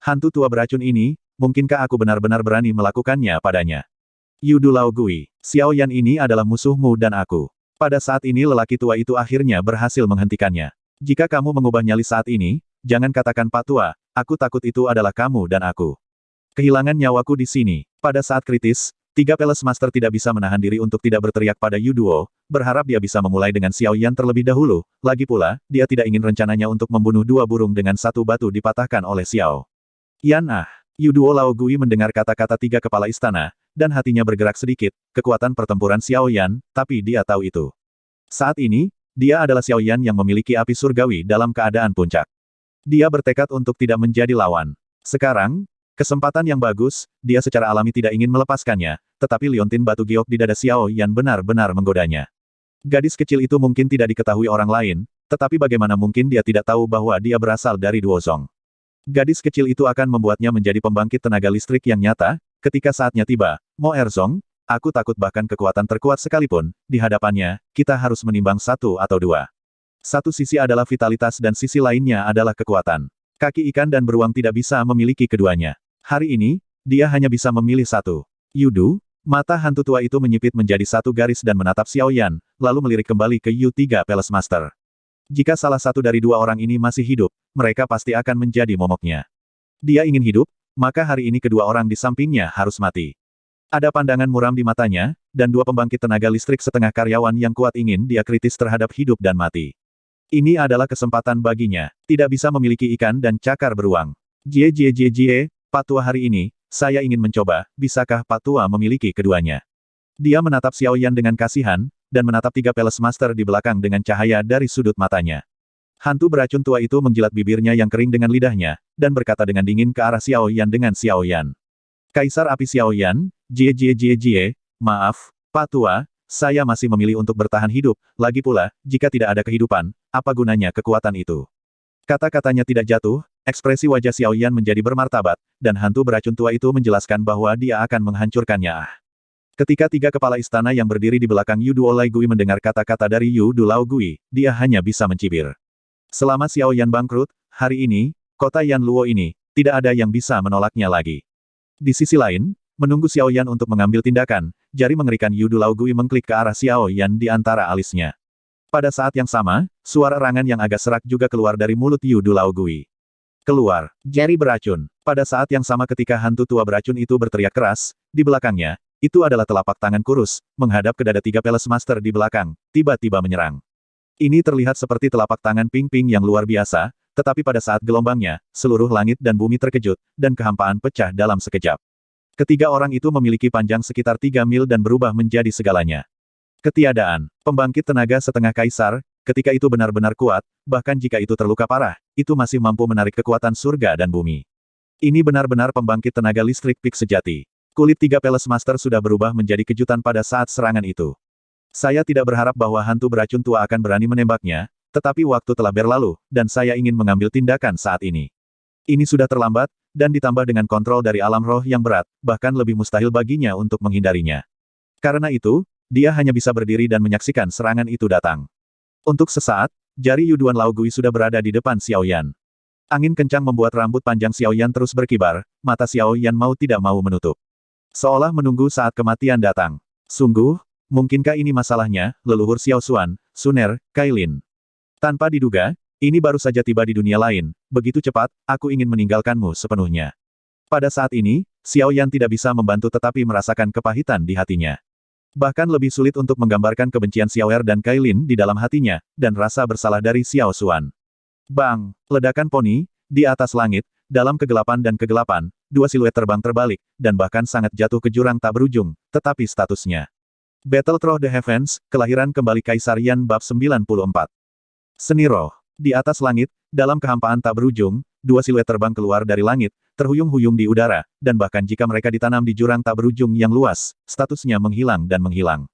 Hantu tua beracun ini, mungkinkah aku benar-benar berani melakukannya padanya? Yu Du Lao Gui, Xiao Yan ini adalah musuhmu dan aku. Pada saat ini lelaki tua itu akhirnya berhasil menghentikannya. Jika kamu mengubah nyali saat ini, jangan katakan Pak Tua, aku takut itu adalah kamu dan aku. Kehilangan nyawaku di sini. Pada saat kritis, 3 Palace Master tidak bisa menahan diri untuk tidak berteriak pada Yu Duo, berharap dia bisa memulai dengan Xiao Yan terlebih dahulu, lagi pula, dia tidak ingin rencananya untuk membunuh 2 burung dengan 1 batu dipatahkan oleh Xiao Yan. Yu Duo Lao Gui mendengar kata-kata 3 kepala istana, dan hatinya bergerak sedikit, kekuatan pertempuran Xiao Yan, tapi dia tahu itu. Saat ini, dia adalah Xiao Yan yang memiliki api surgawi dalam keadaan puncak. Dia bertekad untuk tidak menjadi lawan. Sekarang, kesempatan yang bagus, dia secara alami tidak ingin melepaskannya, tetapi liontin batu giok di dada Xiao Yan benar-benar menggodanya. Gadis kecil itu mungkin tidak diketahui orang lain, tetapi bagaimana mungkin dia tidak tahu bahwa dia berasal dari Duozong. Gadis kecil itu akan membuatnya menjadi pembangkit tenaga listrik yang nyata, ketika saatnya tiba. Mo Erzong, aku takut bahkan kekuatan terkuat sekalipun, di hadapannya, kita harus menimbang 1 atau 2. Satu sisi adalah vitalitas dan sisi lainnya adalah kekuatan. Kaki ikan dan beruang tidak bisa memiliki keduanya. Hari ini, dia hanya bisa memilih 1. Yu Du, mata hantu tua itu menyipit menjadi 1 garis dan menatap Xiao Yan, lalu melirik kembali ke Yu3 Palace Master. Jika salah satu dari 2 orang ini masih hidup, mereka pasti akan menjadi momoknya. Dia ingin hidup, maka hari ini kedua orang di sampingnya harus mati. Ada pandangan muram di matanya, dan dua pembangkit tenaga listrik setengah karyawan yang kuat ingin dia kritis terhadap hidup dan mati. Ini adalah kesempatan baginya, tidak bisa memiliki ikan dan cakar beruang. Jie, Pak Tua hari ini, saya ingin mencoba, bisakah Pak Tua memiliki keduanya? Dia menatap Xiao Yan dengan kasihan, dan menatap tiga Palace Master di belakang dengan cahaya dari sudut matanya. Hantu beracun tua itu menjilat bibirnya yang kering dengan lidahnya, dan berkata dengan dingin ke arah Xiao Yan dengan Xiao Yan. Kaisar Api Xiao Yan, Jie, maaf, Pak Tua, saya masih memilih untuk bertahan hidup, lagi pula, jika tidak ada kehidupan, apa gunanya kekuatan itu? Kata-katanya tidak jatuh, ekspresi wajah Xiao Yan menjadi bermartabat, dan hantu beracun tua itu menjelaskan bahwa dia akan menghancurkannya. Ketika tiga kepala istana yang berdiri di belakang Yu Duolai Gui mendengar kata-kata dari Yu Duolai Gui, dia hanya bisa mencibir. Selama Xiao Yan bangkrut, hari ini, kota Yan Luo ini, tidak ada yang bisa menolaknya lagi. Di sisi lain, menunggu Xiao Yan untuk mengambil tindakan, jari mengerikan Yu Duolai Gui mengklik ke arah Xiao Yan di antara alisnya. Pada saat yang sama, suara erangan yang agak serak juga keluar dari mulut Yu Duolai Gui. Keluar, jari beracun. Pada saat yang sama ketika hantu tua beracun itu berteriak keras, di belakangnya, itu adalah telapak tangan kurus, menghadap ke dada tiga Palace Master di belakang, tiba-tiba menyerang. Ini terlihat seperti telapak tangan Ping Ping yang luar biasa, tetapi pada saat gelombangnya, seluruh langit dan bumi terkejut, dan kehampaan pecah dalam sekejap. Ketiga orang itu memiliki panjang sekitar 3 mil dan berubah menjadi segalanya. Ketiadaan, pembangkit tenaga setengah kaisar, ketika itu benar-benar kuat, bahkan jika itu terluka parah, itu masih mampu menarik kekuatan surga dan bumi. Ini benar-benar pembangkit tenaga listrik pik sejati. Kulit tiga Palace Master sudah berubah menjadi kejutan pada saat serangan itu. Saya tidak berharap bahwa hantu beracun tua akan berani menembaknya, tetapi waktu telah berlalu, dan saya ingin mengambil tindakan saat ini. Ini sudah terlambat, dan ditambah dengan kontrol dari alam roh yang berat, bahkan lebih mustahil baginya untuk menghindarinya. Karena itu, dia hanya bisa berdiri dan menyaksikan serangan itu datang. Untuk sesaat, jari Yu Duan Lao Gui sudah berada di depan Xiao Yan. Angin kencang membuat rambut panjang Xiao Yan terus berkibar, mata Xiao Yan mau tidak mau menutup. Seolah menunggu saat kematian datang. Sungguh, mungkinkah ini masalahnya, leluhur Xiao Xuan, Suner, Kailin? Tanpa diduga, ini baru saja tiba di dunia lain, begitu cepat, aku ingin meninggalkanmu sepenuhnya. Pada saat ini, Xiao Yan tidak bisa membantu tetapi merasakan kepahitan di hatinya. Bahkan lebih sulit untuk menggambarkan kebencian Xiao Er dan Kailin di dalam hatinya, dan rasa bersalah dari Xiao Xuan. Bang! Ledakan poni, di atas langit, dalam kegelapan dan kegelapan, dua siluet terbang terbalik, dan bahkan sangat jatuh ke jurang tak berujung, tetapi statusnya. Battle Through the Heavens, kelahiran kembali Kaisar Yan bab 94. Seni roh. Di atas langit, dalam kehampaan tak berujung, dua siluet terbang keluar dari langit, terhuyung-huyung di udara, dan bahkan jika mereka ditanam di jurang tak berujung yang luas, statusnya menghilang dan menghilang.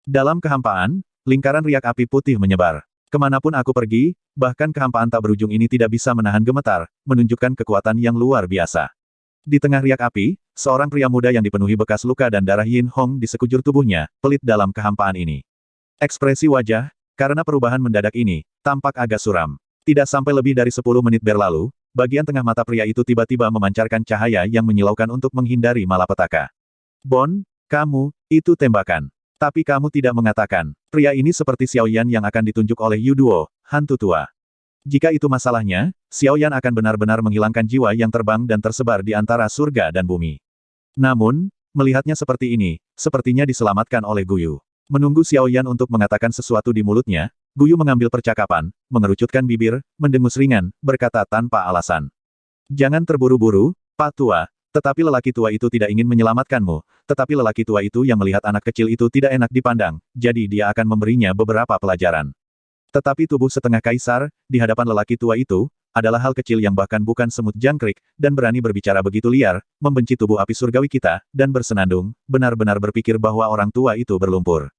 Dalam kehampaan, lingkaran riak api putih menyebar. Kemanapun aku pergi, bahkan kehampaan tak berujung ini tidak bisa menahan gemetar, menunjukkan kekuatan yang luar biasa. Di tengah riak api, seorang pria muda yang dipenuhi bekas luka dan darah Yin Hong di sekujur tubuhnya, pelit dalam kehampaan ini. Ekspresi wajah, karena perubahan mendadak ini, tampak agak suram. Tidak sampai lebih dari 10 menit berlalu, bagian tengah mata pria itu tiba-tiba memancarkan cahaya yang menyilaukan untuk menghindari malapetaka. Bon, kamu, itu tembakan. Tapi kamu tidak mengatakan, pria ini seperti Xiao Yan yang akan ditunjuk oleh Yu Duo, hantu tua. Jika itu masalahnya, Xiao Yan akan benar-benar menghilangkan jiwa yang terbang dan tersebar di antara surga dan bumi. Namun, melihatnya seperti ini, sepertinya diselamatkan oleh Guyu. Menunggu Xiao Yan untuk mengatakan sesuatu di mulutnya, Guyu mengambil percakapan, mengerucutkan bibir, mendengus ringan, berkata tanpa alasan. Jangan terburu-buru, Pak Tua. Tetapi lelaki tua itu tidak ingin menyelamatkanmu, tetapi lelaki tua itu yang melihat anak kecil itu tidak enak dipandang, jadi dia akan memberinya beberapa pelajaran. Tetapi tubuh setengah kaisar, di hadapan lelaki tua itu, adalah hal kecil yang bahkan bukan semut jangkrik, dan berani berbicara begitu liar, membenci tubuh api surgawi kita, dan bersenandung, benar-benar berpikir bahwa orang tua itu berlumpur.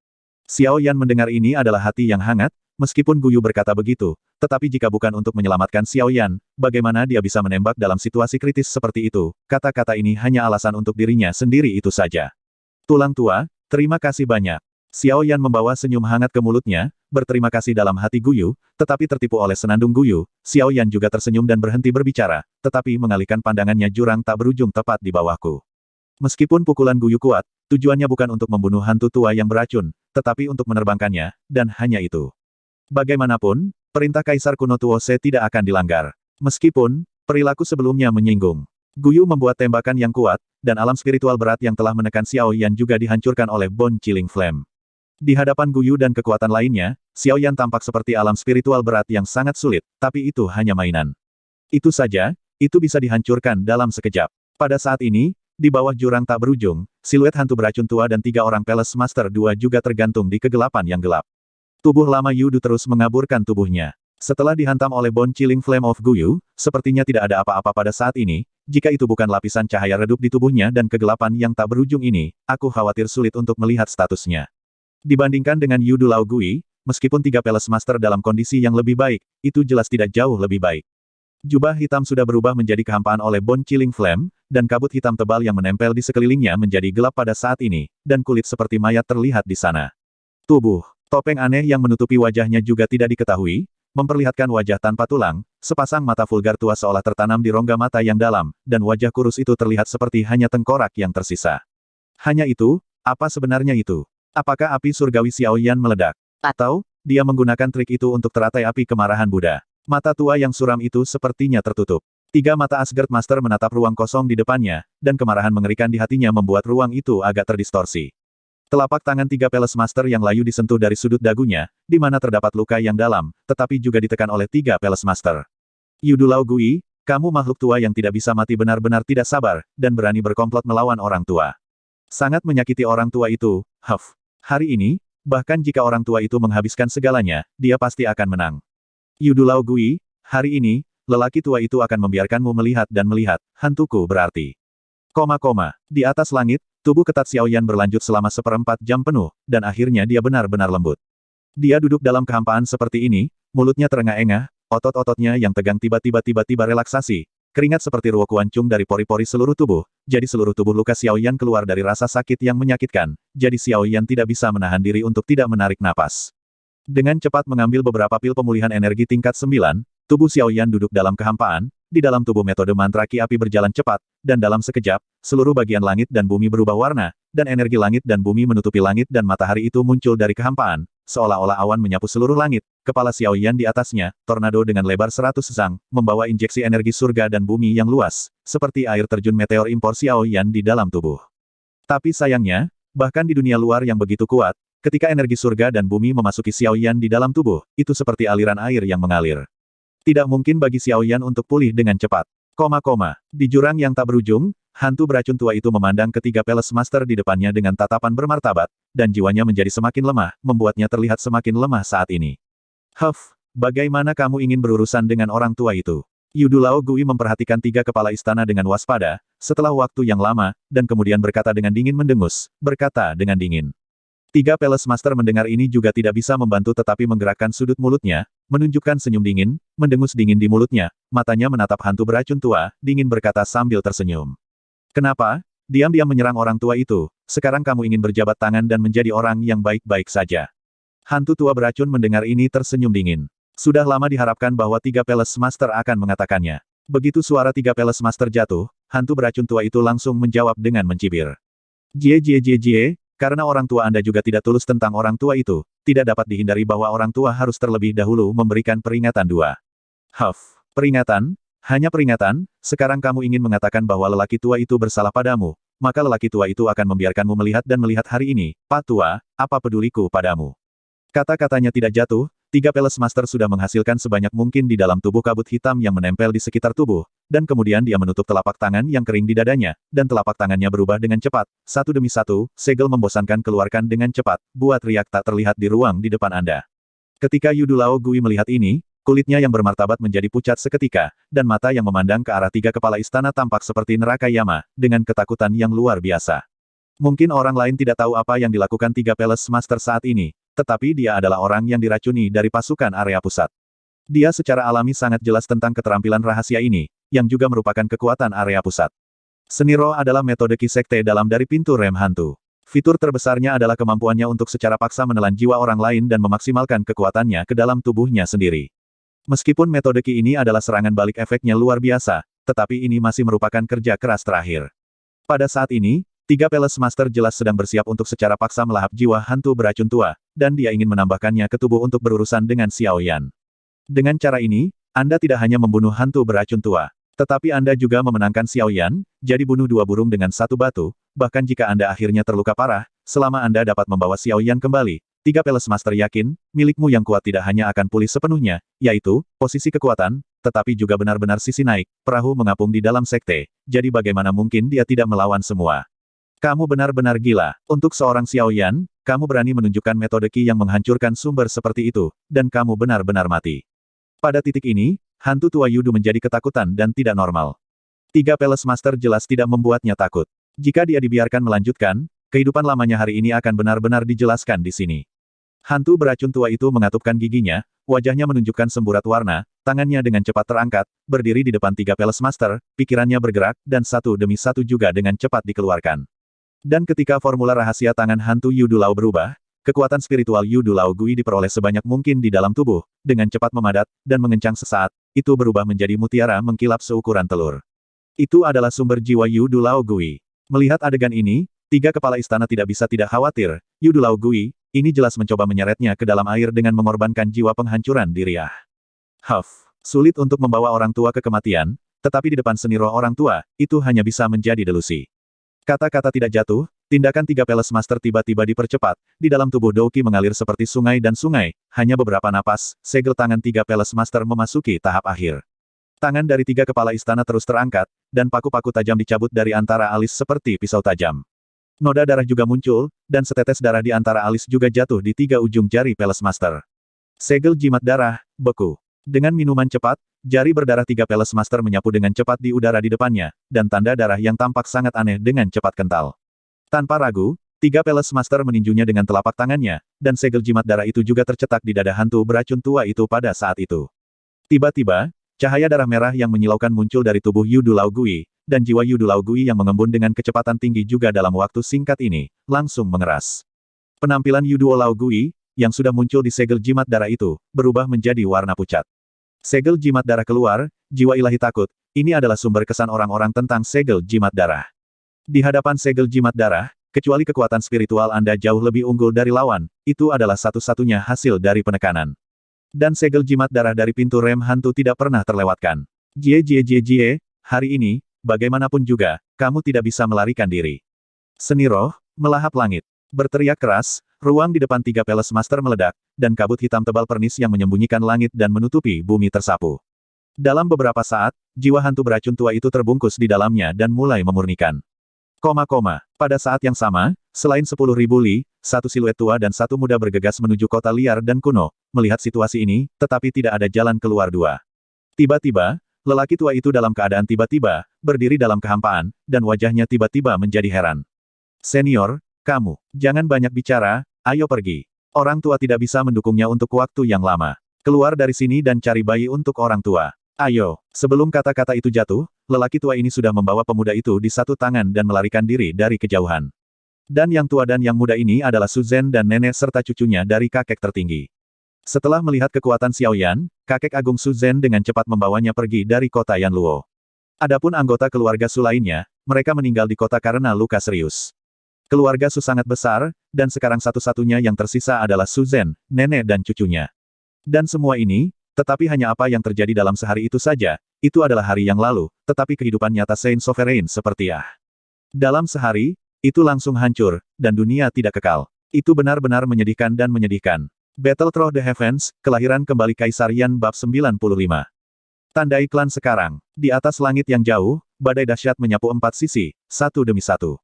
Xiao Yan mendengar ini adalah hati yang hangat, meskipun Guyu berkata begitu, tetapi jika bukan untuk menyelamatkan Xiao Yan, bagaimana dia bisa menembak dalam situasi kritis seperti itu? Kata-kata ini hanya alasan untuk dirinya sendiri itu saja. Tulang tua, terima kasih banyak. Xiao Yan membawa senyum hangat ke mulutnya, berterima kasih dalam hati Guyu, tetapi tertipu oleh senandung Guyu, Xiao Yan juga tersenyum dan berhenti berbicara, tetapi mengalihkan pandangannya jurang tak berujung tepat di bawahku. Meskipun pukulan Guyu kuat, tujuannya bukan untuk membunuh hantu tua yang beracun, tetapi untuk menerbangkannya, dan hanya itu. Bagaimanapun, perintah Kaisar kuno Tuose tidak akan dilanggar. Meskipun, perilaku sebelumnya menyinggung. Guyu membuat tembakan yang kuat, dan alam spiritual berat yang telah menekan Xiao Yan juga dihancurkan oleh Bone Chilling Flame. Di hadapan Guyu dan kekuatan lainnya, Xiao Yan tampak seperti alam spiritual berat yang sangat sulit, tapi itu hanya mainan. Itu saja, itu bisa dihancurkan dalam sekejap. Pada saat ini, di bawah jurang tak berujung, siluet hantu beracun tua dan 3 orang Palace Master 2 juga tergantung di kegelapan yang gelap. Tubuh lama Yudu terus mengaburkan tubuhnya. Setelah dihantam oleh Bone Chilling Flame of Guyu, sepertinya tidak ada apa-apa pada saat ini, jika itu bukan lapisan cahaya redup di tubuhnya dan kegelapan yang tak berujung ini, aku khawatir sulit untuk melihat statusnya. Dibandingkan dengan Yudu Lao Gui, meskipun 3 Palace Master dalam kondisi yang lebih baik, itu jelas tidak jauh lebih baik. Jubah hitam sudah berubah menjadi kehampaan oleh Bone Chilling Flame, dan kabut hitam tebal yang menempel di sekelilingnya menjadi gelap pada saat ini, dan kulit seperti mayat terlihat di sana. Tubuh, topeng aneh yang menutupi wajahnya juga tidak diketahui, memperlihatkan wajah tanpa tulang, sepasang mata vulgar tua seolah tertanam di rongga mata yang dalam, dan wajah kurus itu terlihat seperti hanya tengkorak yang tersisa. Hanya itu, apa sebenarnya itu? Apakah api surgawi Xiao Yan meledak? Atau, dia menggunakan trik itu untuk teratai api kemarahan Buddha? Mata tua yang suram itu sepertinya tertutup. 3 mata Asgard Master menatap ruang kosong di depannya, dan kemarahan mengerikan di hatinya membuat ruang itu agak terdistorsi. Telapak tangan 3 Palace Master yang layu disentuh dari sudut dagunya, di mana terdapat luka yang dalam, tetapi juga ditekan oleh 3 Palace Master. Yudu Lao Gui, kamu makhluk tua yang tidak bisa mati benar-benar tidak sabar, dan berani berkomplot melawan orang tua. Sangat menyakiti orang tua itu, Huff. Hari ini, bahkan jika orang tua itu menghabiskan segalanya, dia pasti akan menang. Yudu Lao Gui, hari ini, lelaki tua itu akan membiarkanmu melihat dan melihat, hantuku berarti. Di atas langit, tubuh ketat Xiao Yan berlanjut selama 1/4 jam penuh, dan akhirnya dia benar-benar lembut. Dia duduk dalam kehampaan seperti ini, mulutnya terengah-engah, otot-ototnya yang tegang tiba-tiba relaksasi, keringat seperti ruo kuancung dari pori-pori seluruh tubuh, jadi seluruh tubuh luka Xiao Yan keluar dari rasa sakit yang menyakitkan, jadi Xiao Yan tidak bisa menahan diri untuk tidak menarik napas. Dengan cepat mengambil beberapa pil pemulihan energi tingkat 9, tubuh Xiao Yan duduk dalam kehampaan, di dalam tubuh metode mantra ki api berjalan cepat, dan dalam sekejap, seluruh bagian langit dan bumi berubah warna, dan energi langit dan bumi menutupi langit dan matahari itu muncul dari kehampaan, seolah-olah awan menyapu seluruh langit, kepala Xiao Yan di atasnya, tornado dengan lebar 100 zang, membawa injeksi energi surga dan bumi yang luas, seperti air terjun meteor impor Xiao Yan di dalam tubuh. Tapi sayangnya, bahkan di dunia luar yang begitu kuat, ketika energi surga dan bumi memasuki Xiao Yan di dalam tubuh, itu seperti aliran air yang mengalir. Tidak mungkin bagi Xiao Yan untuk pulih dengan cepat. Di jurang yang tak berujung, hantu beracun tua itu memandang ketiga Palace Master di depannya dengan tatapan bermartabat, dan jiwanya menjadi semakin lemah, membuatnya terlihat semakin lemah saat ini. Huff, bagaimana kamu ingin berurusan dengan orang tua itu? Yudu Lao Gui memperhatikan 3 kepala istana dengan waspada, setelah waktu yang lama, dan kemudian berkata dengan dingin mendengus, berkata dengan dingin. 3 Palace Master mendengar ini juga tidak bisa membantu tetapi menggerakkan sudut mulutnya, menunjukkan senyum dingin, mendengus dingin di mulutnya, matanya menatap hantu beracun tua, dingin berkata sambil tersenyum. Kenapa? Diam-diam menyerang orang tua itu, sekarang kamu ingin berjabat tangan dan menjadi orang yang baik-baik saja. Hantu tua beracun mendengar ini tersenyum dingin. Sudah lama diharapkan bahwa 3 Palace Master akan mengatakannya. Begitu suara 3 Palace Master jatuh, hantu beracun tua itu langsung menjawab dengan mencibir. Jie, karena orang tua Anda juga tidak tulus tentang orang tua itu, tidak dapat dihindari bahwa orang tua harus terlebih dahulu memberikan peringatan 2. Huff, peringatan? Hanya peringatan, sekarang kamu ingin mengatakan bahwa lelaki tua itu bersalah padamu, maka lelaki tua itu akan membiarkanmu melihat dan melihat hari ini, Pak Tua, apa peduliku padamu? Kata-katanya tidak jatuh, 3 Palace Master sudah menghasilkan sebanyak mungkin di dalam tubuh kabut hitam yang menempel di sekitar tubuh, dan kemudian dia menutup telapak tangan yang kering di dadanya, dan telapak tangannya berubah dengan cepat, satu demi satu, segel membosankan keluarkan dengan cepat, buat riak tak terlihat di ruang di depan Anda. Ketika Yudu Lao Gui melihat ini, kulitnya yang bermartabat menjadi pucat seketika, dan mata yang memandang ke arah 3 kepala istana tampak seperti neraka Yama, dengan ketakutan yang luar biasa. Mungkin orang lain tidak tahu apa yang dilakukan 3 Palace Master saat ini, tetapi dia adalah orang yang diracuni dari pasukan area pusat. Dia secara alami sangat jelas tentang keterampilan rahasia ini, yang juga merupakan kekuatan area pusat. Seni roh adalah metode Ki Sekte dalam dari pintu rem hantu. Fitur terbesarnya adalah kemampuannya untuk secara paksa menelan jiwa orang lain dan memaksimalkan kekuatannya ke dalam tubuhnya sendiri. Meskipun metode Ki ini adalah serangan balik efeknya luar biasa, tetapi ini masih merupakan kerja keras terakhir. Pada saat ini, 3 Palace Master jelas sedang bersiap untuk secara paksa melahap jiwa hantu beracun tua, dan dia ingin menambahkannya ke tubuh untuk berurusan dengan Xiao Yan. Dengan cara ini, Anda tidak hanya membunuh hantu beracun tua, Tetapi Anda juga memenangkan Xiao Yan, jadi bunuh dua burung dengan satu batu, bahkan jika Anda akhirnya terluka parah, selama Anda dapat membawa Xiao Yan kembali, tiga Palace Master yakin, milikmu yang kuat tidak hanya akan pulih sepenuhnya, yaitu, posisi kekuatan, tetapi juga benar-benar sisi naik, perahu mengapung di dalam sekte, jadi bagaimana mungkin dia tidak melawan semua. Kamu benar-benar gila. Untuk seorang Xiao Yan, kamu berani menunjukkan metode Qi yang menghancurkan sumber seperti itu, dan kamu benar-benar mati. Pada titik ini, hantu tua Yudu menjadi ketakutan dan tidak normal. Tiga Palace Master jelas tidak membuatnya takut. Jika dia dibiarkan melanjutkan, kehidupan lamanya hari ini akan benar-benar dijelaskan di sini. Hantu beracun tua itu mengatupkan giginya, wajahnya menunjukkan semburat warna, tangannya dengan cepat terangkat, berdiri di depan tiga Palace Master, pikirannya bergerak, dan satu demi satu juga dengan cepat dikeluarkan. Dan ketika formula rahasia tangan hantu Yudu Lao berubah, kekuatan spiritual Yudu Lao Gui diperoleh sebanyak mungkin di dalam tubuh, dengan cepat memadat, dan mengencang sesaat, itu berubah menjadi mutiara mengkilap seukuran telur. Itu adalah sumber jiwa Yudu Lao Gui. Melihat adegan ini, tiga kepala istana tidak bisa tidak khawatir, Yudu Lao Gui, ini jelas mencoba menyeretnya ke dalam air dengan mengorbankan jiwa penghancuran diri. Sulit untuk membawa orang tua ke kematian, tetapi di depan seni roh orang tua, itu hanya bisa menjadi delusi. Kata-kata tidak jatuh, tindakan tiga Palace Master tiba-tiba dipercepat, di dalam tubuh Douki mengalir seperti sungai dan sungai, hanya beberapa napas, segel tangan tiga Palace Master memasuki tahap akhir. Tangan dari tiga kepala istana terus terangkat, dan paku-paku tajam dicabut dari antara alis seperti pisau tajam. Noda darah juga muncul, dan setetes darah di antara alis juga jatuh di tiga ujung jari Palace Master. Segel jimat darah, beku. Dengan minuman cepat, jari berdarah tiga Palace Master menyapu dengan cepat di udara di depannya, dan tanda darah yang tampak sangat aneh dengan cepat kental. Tanpa ragu, tiga Palace Master meninjunya dengan telapak tangannya, dan segel jimat darah itu juga tercetak di dada hantu beracun tua itu pada saat itu. Tiba-tiba, cahaya darah merah yang menyilaukan muncul dari tubuh Yudu Lao Gui, dan jiwa Yudu Lao Gui yang mengembun dengan kecepatan tinggi juga dalam waktu singkat ini, langsung mengeras. Penampilan Yudu Lao Gui, yang sudah muncul di segel jimat darah itu, berubah menjadi warna pucat. Segel jimat darah keluar, jiwa ilahi takut, ini adalah sumber kesan orang-orang tentang segel jimat darah. Di hadapan segel jimat darah, kecuali kekuatan spiritual Anda jauh lebih unggul dari lawan, itu adalah satu-satunya hasil dari penekanan. Dan segel jimat darah dari pintu rem hantu tidak pernah terlewatkan. Jie, hari ini, bagaimanapun juga, kamu tidak bisa melarikan diri. Seni roh, melahap langit. Berteriak keras, ruang di depan tiga Palace Master meledak, dan kabut hitam tebal pernis yang menyembunyikan langit dan menutupi bumi tersapu. Dalam beberapa saat, jiwa hantu beracun tua itu terbungkus di dalamnya dan mulai memurnikan. Pada saat yang sama, selain 10.000 li, satu siluet tua dan satu muda bergegas menuju kota liar dan kuno, melihat situasi ini, tetapi tidak ada jalan keluar dua. Tiba-tiba, lelaki tua itu dalam keadaan tiba-tiba, berdiri dalam kehampaan, dan wajahnya tiba-tiba menjadi heran. Senior, kamu, jangan banyak bicara, ayo pergi. Orang tua tidak bisa mendukungnya untuk waktu yang lama. Keluar dari sini dan cari bayi untuk orang tua. Ayo, sebelum kata-kata itu jatuh, lelaki tua ini sudah membawa pemuda itu di satu tangan dan melarikan diri dari kejauhan. Dan yang tua dan yang muda ini adalah Su Zhen dan nenek serta cucunya dari kakek tertinggi. Setelah melihat kekuatan Xiao Yan, kakek agung Su Zhen dengan cepat membawanya pergi dari kota Yanluo. Adapun anggota keluarga Su lainnya, mereka meninggal di kota karena luka serius. Keluarga Su sangat besar, dan sekarang satu-satunya yang tersisa adalah Su Zhen, nenek dan cucunya. Dan semua ini, tetapi hanya apa yang terjadi dalam sehari itu saja, itu adalah hari yang lalu, tetapi kehidupan nyata Saint Sovereign seperti dalam sehari, itu langsung hancur, dan dunia tidak kekal. Itu benar-benar menyedihkan dan menyedihkan. Battle Through the Heavens, kelahiran kembali Kaisar Yan Bab 95. Tanda iklan sekarang. Di atas langit yang jauh, badai dahsyat menyapu empat sisi, satu demi satu.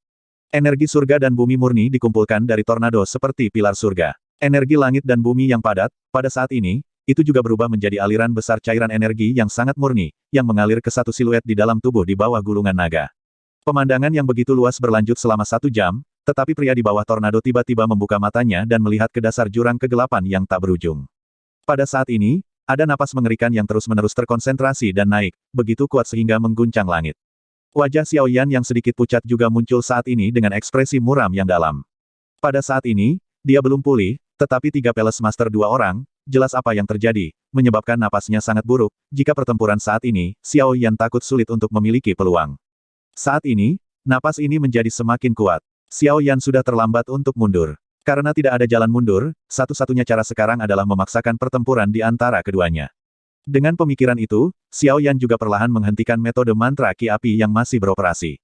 Energi surga dan bumi murni dikumpulkan dari tornado seperti pilar surga. Energi langit dan bumi yang padat, pada saat ini, itu juga berubah menjadi aliran besar cairan energi yang sangat murni, yang mengalir ke satu siluet di dalam tubuh di bawah gulungan naga. Pemandangan yang begitu luas berlanjut selama 1 jam, tetapi pria di bawah tornado tiba-tiba membuka matanya dan melihat ke dasar jurang kegelapan yang tak berujung. Pada saat ini, ada napas mengerikan yang terus-menerus terkonsentrasi dan naik, begitu kuat sehingga mengguncang langit. Wajah Xiao Yan yang sedikit pucat juga muncul saat ini dengan ekspresi muram yang dalam. Pada saat ini, dia belum pulih, tetapi tiga Palace Master 2 orang, jelas apa yang terjadi, menyebabkan napasnya sangat buruk. Jika pertempuran saat ini, Xiao Yan takut sulit untuk memiliki peluang. Saat ini, napas ini menjadi semakin kuat. Xiao Yan sudah terlambat untuk mundur. Karena tidak ada jalan mundur, satu-satunya cara sekarang adalah memaksakan pertempuran di antara keduanya. Dengan pemikiran itu, Xiao Yan juga perlahan menghentikan metode mantra ki api yang masih beroperasi.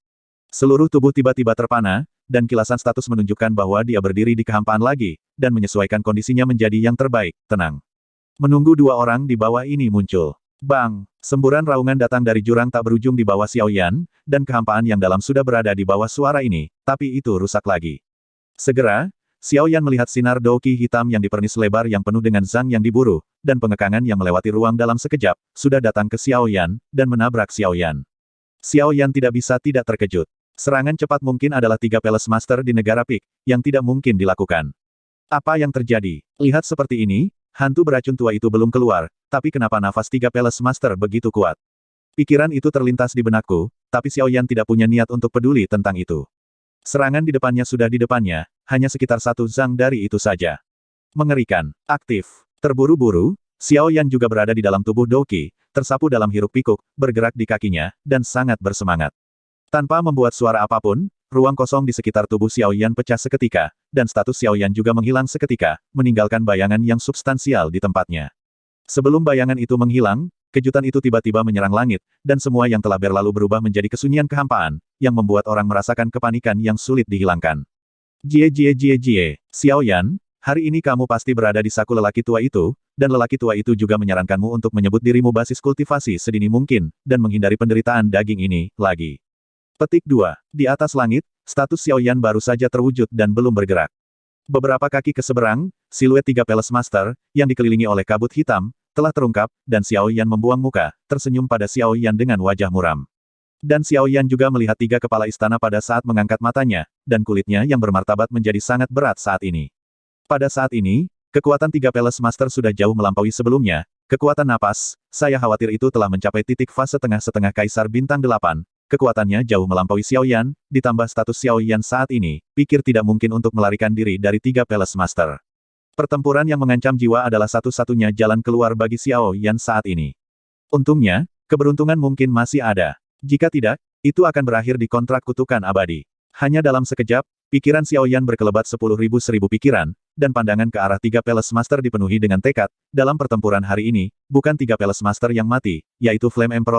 Seluruh tubuh tiba-tiba terpana, dan kilasan status menunjukkan bahwa dia berdiri di kehampaan lagi, dan menyesuaikan kondisinya menjadi yang terbaik, tenang. Menunggu dua orang di bawah ini muncul. Bang! Semburan raungan datang dari jurang tak berujung di bawah Xiao Yan, dan kehampaan yang dalam sudah berada di bawah suara ini, tapi itu rusak lagi. Segera, Xiao Yan melihat sinar douki hitam yang dipernis lebar yang penuh dengan zang yang diburu, dan pengekangan yang melewati ruang dalam sekejap, sudah datang ke Xiao Yan, dan menabrak Xiao Yan. Xiao Yan tidak bisa tidak terkejut. Serangan cepat mungkin adalah 3 Palace Master di negara Pik, yang tidak mungkin dilakukan. Apa yang terjadi? Lihat seperti ini, hantu beracun tua itu belum keluar, tapi kenapa nafas 3 Palace Master begitu kuat? Pikiran itu terlintas di benakku, tapi Xiao Yan tidak punya niat untuk peduli tentang itu. Serangan di depannya sudah di depannya, hanya sekitar 1 zang dari itu saja. Mengerikan. Aktif. Terburu-buru, Xiao Yan juga berada di dalam tubuh Douki, tersapu dalam hiruk pikuk, bergerak di kakinya, dan sangat bersemangat. Tanpa membuat suara apapun, ruang kosong di sekitar tubuh Xiao Yan pecah seketika, dan status Xiao Yan juga menghilang seketika, meninggalkan bayangan yang substansial di tempatnya. Sebelum bayangan itu menghilang, kejutan itu tiba-tiba menyerang langit, dan semua yang telah berlalu berubah menjadi kesunyian kehampaan, yang membuat orang merasakan kepanikan yang sulit dihilangkan. Jie, Xiao Yan, hari ini kamu pasti berada di saku lelaki tua itu, dan lelaki tua itu juga menyarankanmu untuk menyebut dirimu basis kultivasi sedini mungkin, dan menghindari penderitaan daging ini, lagi. Petik 2. Di atas langit, status Xiao Yan baru saja terwujud dan belum bergerak. Beberapa kaki ke seberang, siluet 3 Palace Master, yang dikelilingi oleh kabut hitam, telah terungkap, dan Xiao Yan membuang muka, tersenyum pada Xiao Yan dengan wajah muram. Dan Xiao Yan juga melihat 3 kepala istana pada saat mengangkat matanya, dan kulitnya yang bermartabat menjadi sangat berat saat ini. Pada saat ini, kekuatan 3 Palace Master sudah jauh melampaui sebelumnya, kekuatan napas, saya khawatir itu telah mencapai titik fase tengah-setengah Kaisar Bintang 8. Kekuatannya jauh melampaui Xiao Yan, ditambah status Xiao Yan saat ini, pikir tidak mungkin untuk melarikan diri dari 3 Palace Master. Pertempuran yang mengancam jiwa adalah satu-satunya jalan keluar bagi Xiao Yan saat ini. Untungnya, keberuntungan mungkin masih ada. Jika tidak, itu akan berakhir di kontrak kutukan abadi. Hanya dalam sekejap, pikiran Xiao Yan berkelebat 10.000 pikiran, dan pandangan ke arah 3 Palace Master dipenuhi dengan tekad, dalam pertempuran hari ini, bukan 3 Palace Master yang mati, yaitu Flame Emperor